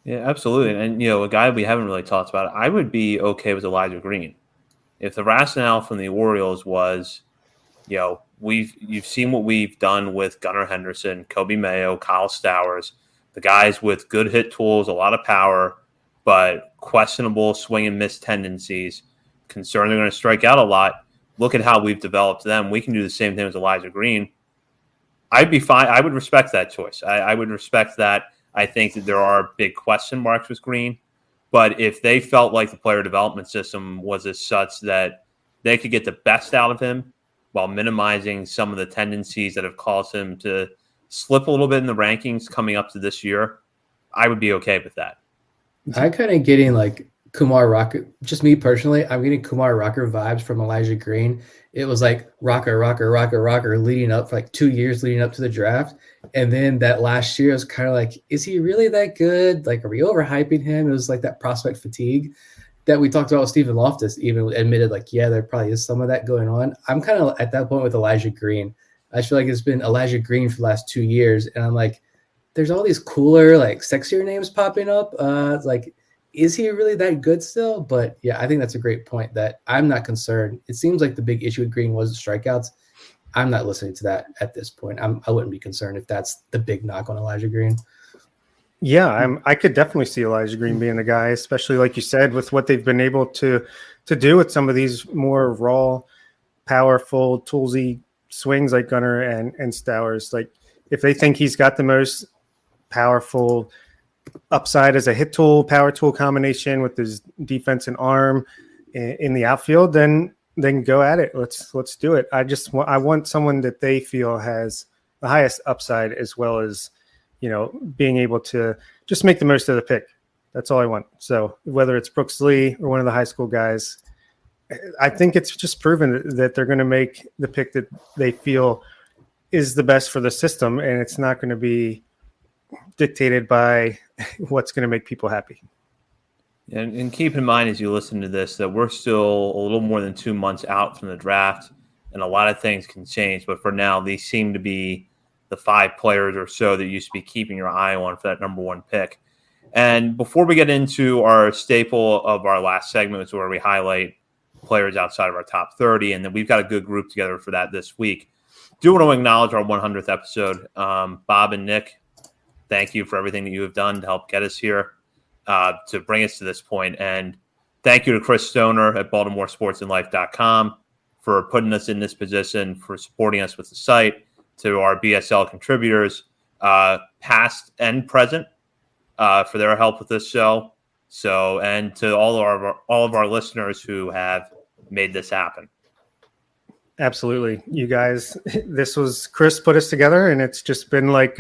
Yeah, absolutely. And, a guy we haven't really talked about, I would be okay with Elijah Green. If the rationale from the Orioles was, you've seen what we've done with Gunnar Henderson, Kobe Mayo, Kyle Stowers, the guys with good hit tools, a lot of power, but questionable swing and miss tendencies, concerned they're going to strike out a lot. Look at how we've developed them. We can do the same thing with Elijah Green. I'd be fine. I would respect that choice. I would respect that. I think that there are big question marks with Green, but if they felt like the player development system was as such that they could get the best out of him while minimizing some of the tendencies that have caused him to slip a little bit in the rankings coming up to this year, I would be okay with that. I'm kind of getting like Kumar Rocker, just me personally, I'm getting Kumar Rocker vibes from Elijah Green. It was like rocker leading up for like 2 years leading up to the draft. And then that last year was kind of like, is he really that good? Like, are we overhyping him? It was like that prospect fatigue that we talked about with Stephen Loftus, even admitted like, yeah, there probably is some of that going on. I'm kind of at that point with Elijah Green. I feel like it's been Elijah Green for the last 2 years. And I'm like, there's all these cooler, like sexier names popping up. It's like, is he really that good still? But yeah, I think that's a great point that I'm not concerned. It seems like the big issue with Green was the strikeouts. I'm not listening to that at this point. I wouldn't be concerned if that's the big knock on Elijah Green. Yeah, I could definitely see Elijah Green being the guy, especially like you said, with what they've been able to do with some of these more raw, powerful, toolsy swings like Gunnar and Stowers. Like if they think he's got the most powerful upside as a hit tool, power tool combination with his defense and arm in the outfield, then go at it. Let's do it. I want someone that they feel has the highest upside, as well as, being able to just make the most of the pick. That's all I want. So whether it's Brooks Lee or one of the high school guys, I think it's just proven that they're going to make the pick that they feel is the best for the system, and it's not going to be dictated by what's going to make people happy. And keep in mind as you listen to this that we're still a little more than 2 months out from the draft, and a lot of things can change. But for now, these seem to be the 5 players or so that you should be keeping your eye on for that number one pick. And before we get into our staple of our last segment, which is where we highlight players outside of our top 30, and then we've got a good group together for that this week. Do want to acknowledge our 100th episode. Bob and Nick, thank you for everything that you have done to help get us here, to bring us to this point. And thank you to Chris Stoner at BaltimoreSportsAndLife.com for putting us in this position, for supporting us with the site, to our BSL contributors, past and present, for their help with this show. So, and to all of our listeners who have made this happen. Absolutely. You guys, this was Chris put us together, and it's just been like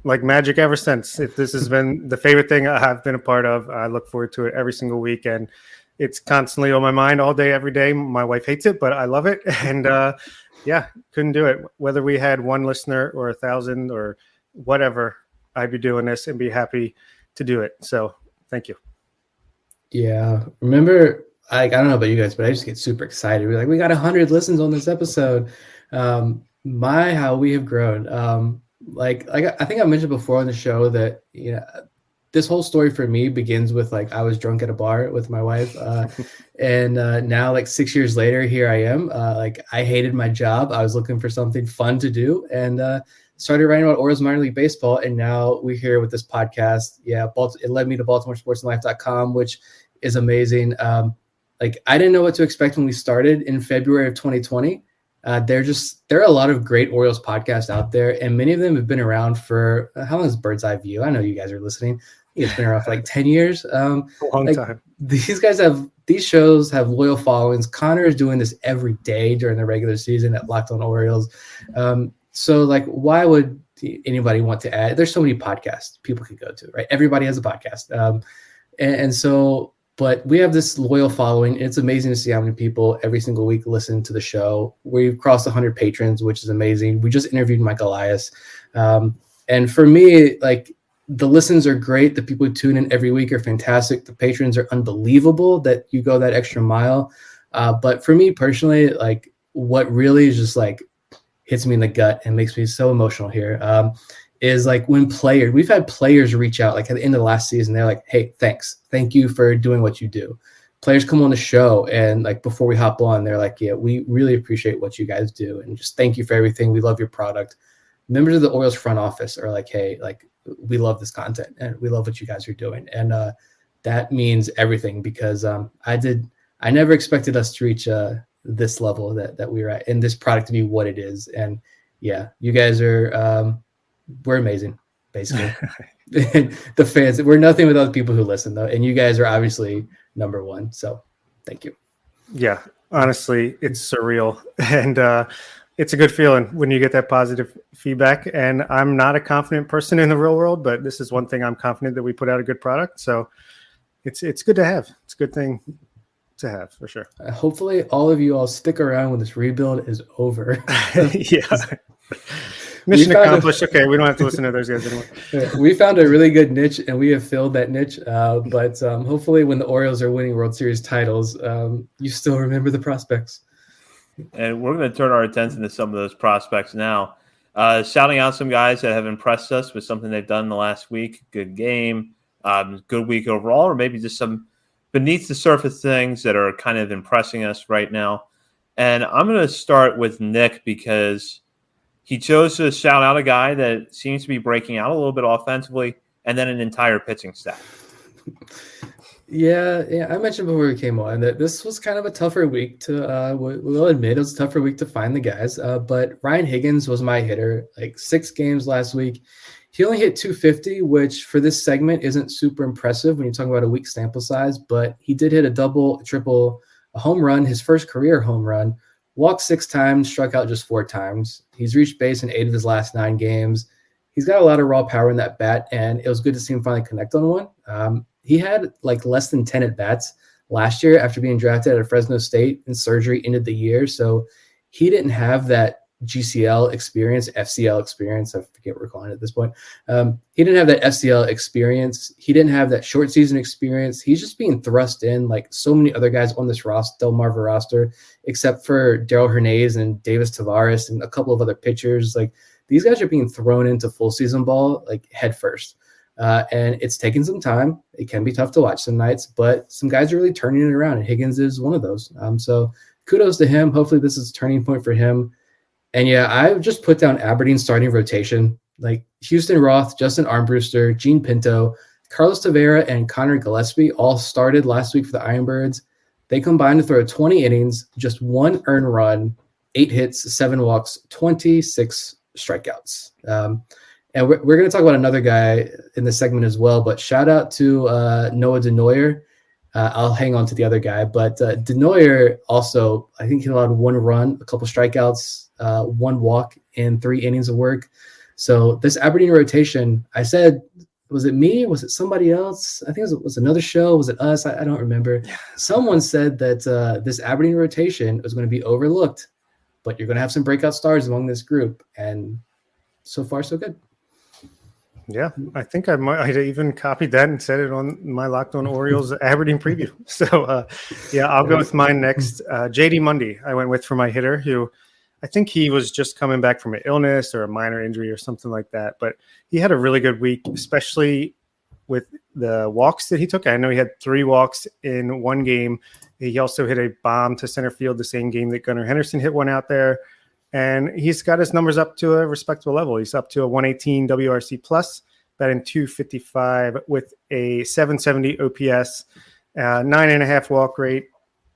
like magic ever since. If this has been the favorite thing I've been a part of, I look forward to it every single week, and it's constantly on my mind all day, every day. My wife hates it, but I love it, and yeah, couldn't do it. Whether we had one listener or 1,000 or whatever, I'd be doing this and be happy to do it. So thank you. Yeah, remember, I don't know about you guys, but I just get super excited. We're like, we got 100 listens on this episode. How we have grown. Like I think I mentioned before on the show that this whole story for me begins with like I was drunk at a bar with my wife, and now like 6 years later, here I am. Like I hated my job. I was looking for something fun to do, and started writing about Orioles minor league baseball, and now we're here with this podcast. Yeah, it led me to BaltimoreSportsAndLife.com, which is amazing. Like I didn't know what to expect when we started in February of 2020. There are a lot of great Orioles podcasts out there, and many of them have been around for how long is Bird's Eye View? I know you guys are listening. I think it's been around for like 10 years. A long time. These shows have loyal followings. Connor is doing this every day during the regular season at Locked On Orioles. So like, why would anybody want to add? There's so many podcasts people could go to, right? Everybody has a podcast. But we have this loyal following. It's amazing to see how many people every single week listen to the show. We've crossed 100 patrons, which is amazing. We just interviewed Mike Elias. And for me, like the listens are great. The people who tune in every week are fantastic. The patrons are unbelievable that you go that extra mile. But for me personally, like what really is just like hits me in the gut and makes me so emotional here is like when we've had players reach out like at the end of the last season. They're like, hey, thank you for doing what you do. Players come on the show and like before we hop on, they're like, yeah, we really appreciate what you guys do and just thank you for everything. We love your product. Members of the Orioles front office are like, hey, like we love this content and we love what you guys are doing. And that means everything because I never expected us to reach this level that we were at and this product to be what it is. And yeah, you guys are we're amazing, basically. The fans, we're nothing without the people who listen, though. And you guys are obviously number one. So thank you. Yeah, honestly, it's surreal. And it's a good feeling when you get that positive feedback. And I'm not a confident person in the real world, but this is one thing I'm confident that we put out a good product. So it's good to have. It's a good thing to have for sure. Hopefully all of you all stick around when this rebuild is over. Yeah. Mission accomplished. Okay, we don't have to listen to those guys anymore. Yeah, we found a really good niche, and we have filled that niche. But hopefully, when the Orioles are winning World Series titles, you still remember the prospects. And we're going to turn our attention to some of those prospects now. Shouting out some guys that have impressed us with something they've done in the last week. Good game, good week overall, or maybe just some beneath the surface things that are kind of impressing us right now. And I'm going to start with Nick because he chose to shout out a guy that seems to be breaking out a little bit offensively, and then an entire pitching staff. Yeah. I mentioned before we came on that this was kind of a tougher week to. We'll admit it was a tougher week to find the guys. But Ryan Higgins was my hitter. Like 6 games last week, he only hit 250, which for this segment isn't super impressive when you're talking about a weak sample size. But he did hit a double, a triple, a home run, his first career home run. Walked 6 times, struck out just 4 times. He's reached base in 8 of his last 9 games. He's got a lot of raw power in that bat, and it was good to see him finally connect on one. He had like less than 10 at-bats last year after being drafted out of Fresno State, and surgery ended the year. So he didn't have that GCL experience, FCL experience. I forget what we're calling it at this point. He didn't have that FCL experience. He didn't have that short season experience. He's just being thrust in like so many other guys on this Delmarva roster, except for Daryl Hernandez and Davis Tavares and a couple of other pitchers. Like these guys are being thrown into full season ball like head first. And it's taken some time. It can be tough to watch some nights, but some guys are really turning it around, and Higgins is one of those. So kudos to him. Hopefully this is a turning point for him. And yeah, I've just put down Aberdeen's starting rotation, like Houston Roth, Justin Armbruster, Gene Pinto, Carlos Tavera, and Connor Gillespie all started last week for the Ironbirds. They combined to throw 20 innings, just 1 earned run, 8 hits, 7 walks, 26 strikeouts. And we're going to talk about another guy in this segment as well, but shout out to Noah Denoyer. I'll hang on to the other guy, but Denoyer also, I think he allowed 1 run, a couple strikeouts, 1 walk in 3 innings of work. So this Aberdeen rotation, I said, was it me? Was it somebody else? I think it was another show. Was it us? I don't remember. Someone said that this Aberdeen rotation was going to be overlooked, but you're going to have some breakout stars among this group. And so far, so good. Yeah, I think I might have even copied that and said it on my Locked On Orioles Aberdeen preview. So, yeah, I'll go with mine next. JD Mundy, I went with for my hitter, who I think he was just coming back from an illness or a minor injury or something like that. But he had a really good week, especially with the walks that he took. I know he had 3 walks in one game. He also hit a bomb to center field the same game that Gunnar Henderson hit one out there. And he's got his numbers up to a respectable level. He's up to a 118 WRC plus, batting .255 with a 770 OPS, 9.5 walk rate,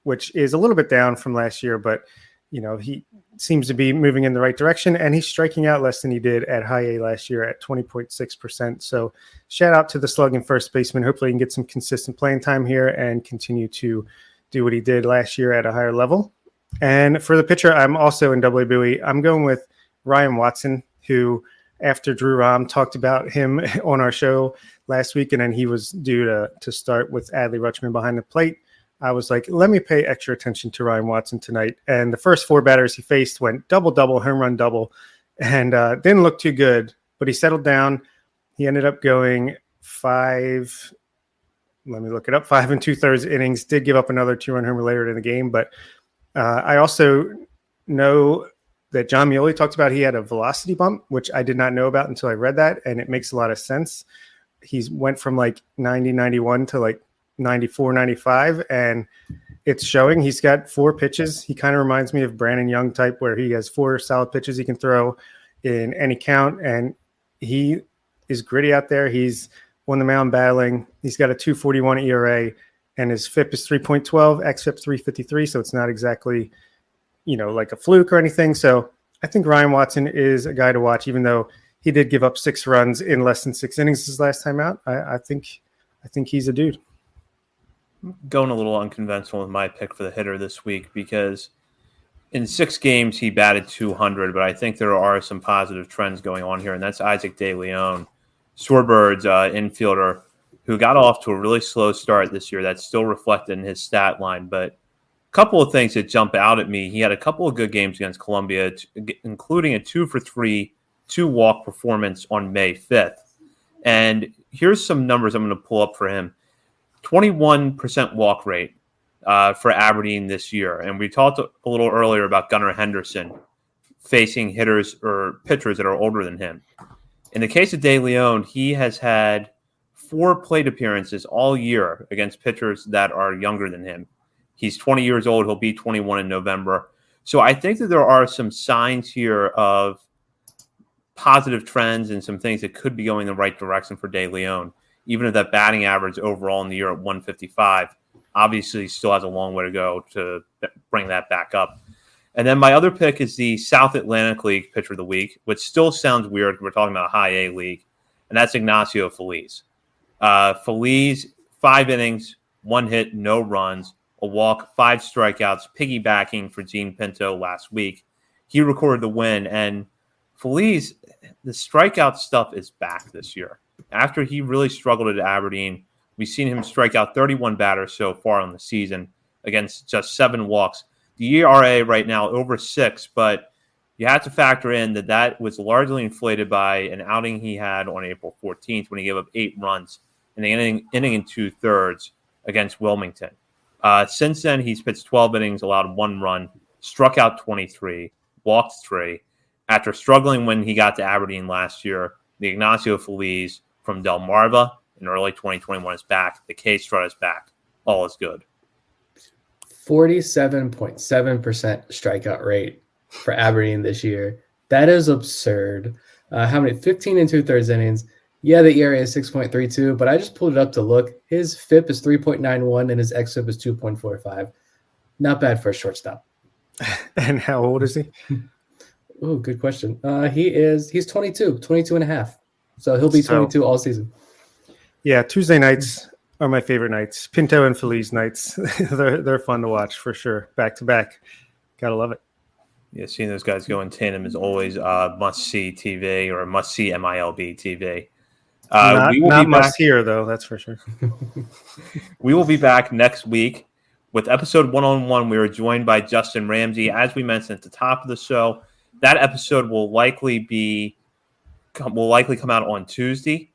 which is a little bit down from last year, but he seems to be moving in the right direction, and he's striking out less than he did at high A last year at 20.6%. So shout out to the slugging first baseman. Hopefully he can get some consistent playing time here and continue to do what he did last year at a higher level. And for the pitcher, I'm also in Double A Bowie. I'm going with Ryan Watson, who after Drew Rahm talked about him on our show last week, and then he was due to start with Adley Rutschman behind the plate. I was like, let me pay extra attention to Ryan Watson tonight. And the first 4 batters he faced went double, home run, double, and didn't look too good, but he settled down. He ended up going 5 and 2/3 innings, did give up another 2-run homer later in the game. But I also know that John Mioli talked about he had a velocity bump, which I did not know about until I read that, and it makes a lot of sense. He's went from like 90, 91 to like 94, 95, and it's showing. He's got 4 pitches. He kind of reminds me of Brandon Young type, where he has 4 solid pitches he can throw in any count, and he is gritty out there. He's on the mound battling. He's got a 2.41 ERA, and his FIP is 3.12, xFIP 3.53, so it's not exactly, like a fluke or anything. So I think Ryan Watson is a guy to watch, even though he did give up 6 runs in less than 6 innings his last time out. I think he's a dude. Going a little unconventional with my pick for the hitter this week, because in 6 games he batted .200, but I think there are some positive trends going on here, and that's Isaac De Leon, Shorebirds infielder, who got off to a really slow start this year. That's still reflected in his stat line, but a couple of things that jump out at me. He had a couple of good games against Columbia, including a 2-for-3 2-walk performance on May 5th. And here's some numbers I'm going to pull up for him. 21% walk rate for Aberdeen this year. And we talked a little earlier about Gunnar Henderson facing hitters or pitchers that are older than him. In the case of De Leon, he has had 4 plate appearances all year against pitchers that are younger than him. He's 20 years old. He'll be 21 in November. So I think that there are some signs here of positive trends and some things that could be going the right direction for De Leon, even if that batting average overall in the year at 155 obviously still has a long way to go to bring that back up. And then my other pick is the South Atlantic League Pitcher of the Week, which still sounds weird. We're talking about a high A league, and that's Ignacio Feliz. Feliz, 5 innings, 1 hit, no runs, a walk, 5 strikeouts, piggybacking for Gene Pinto last week. He recorded the win, and Feliz, the strikeout stuff is back this year. After he really struggled at Aberdeen, we've seen him strike out 31 batters so far on the season against just 7 walks. The ERA right now over 6, but you have to factor in that was largely inflated by an outing he had on April 14th when he gave up 8 runs in the inning and 2/3 against Wilmington. Since then, he's pitched 12 innings, allowed 1 run, struck out 23, walked 3. After struggling when he got to Aberdeen last year, the Ignacio Feliz from Delmarva in early 2021 is back. The K-Strut is back. All is good. 47.7% strikeout rate for Aberdeen this year. That is absurd. How many? 15 and 2/3 innings. Yeah, the ERA is 6.32, but I just pulled it up to look. His FIP is 3.91 and his xFIP is 2.45. Not bad for a shortstop. And how old is he? Oh, good question. He's 22 and a half. So he'll be 22 all season. Yeah, Tuesday nights are my favorite nights. Pinto and Feliz nights. They're fun to watch for sure. Back to back. Gotta love it. Yeah, seeing those guys go in tandem is always must-see TV or must-see MILB TV. Not We will be must back. hear, though, that's for sure. We will be back next week with episode 101. We are joined by Justin Ramsey. As we mentioned at the top of the show, that episode will likely come out on Tuesday,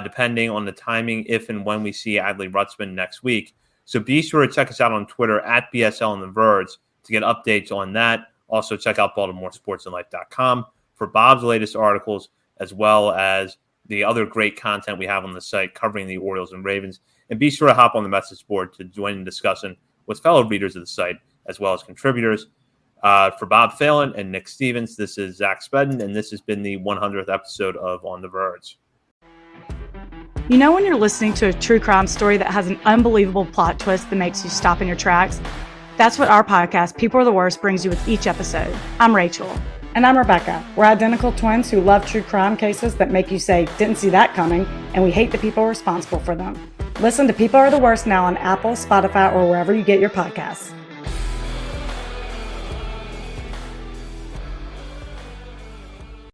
depending on the timing, if and when we see Adley Rutschman next week. So be sure to check us out on Twitter at BSL and the Verge to get updates on that. Also, check out BaltimoreSportsAndLife.com for Bob's latest articles, as well as the other great content we have on the site covering the Orioles and Ravens. And be sure to hop on the message board to join in discussion with fellow readers of the site, as well as contributors. For Bob Phelan and Nick Stevens, this is Zach Spedden, and this has been the 100th episode of On the Verge. You know when you're listening to a true crime story that has an unbelievable plot twist that makes you stop in your tracks? That's what our podcast, People Are the Worst, brings you with each episode. I'm Rachel. And I'm Rebecca. We're identical twins who love true crime cases that make you say, didn't see that coming, and we hate the people responsible for them. Listen to People Are the Worst now on Apple, Spotify, or wherever you get your podcasts.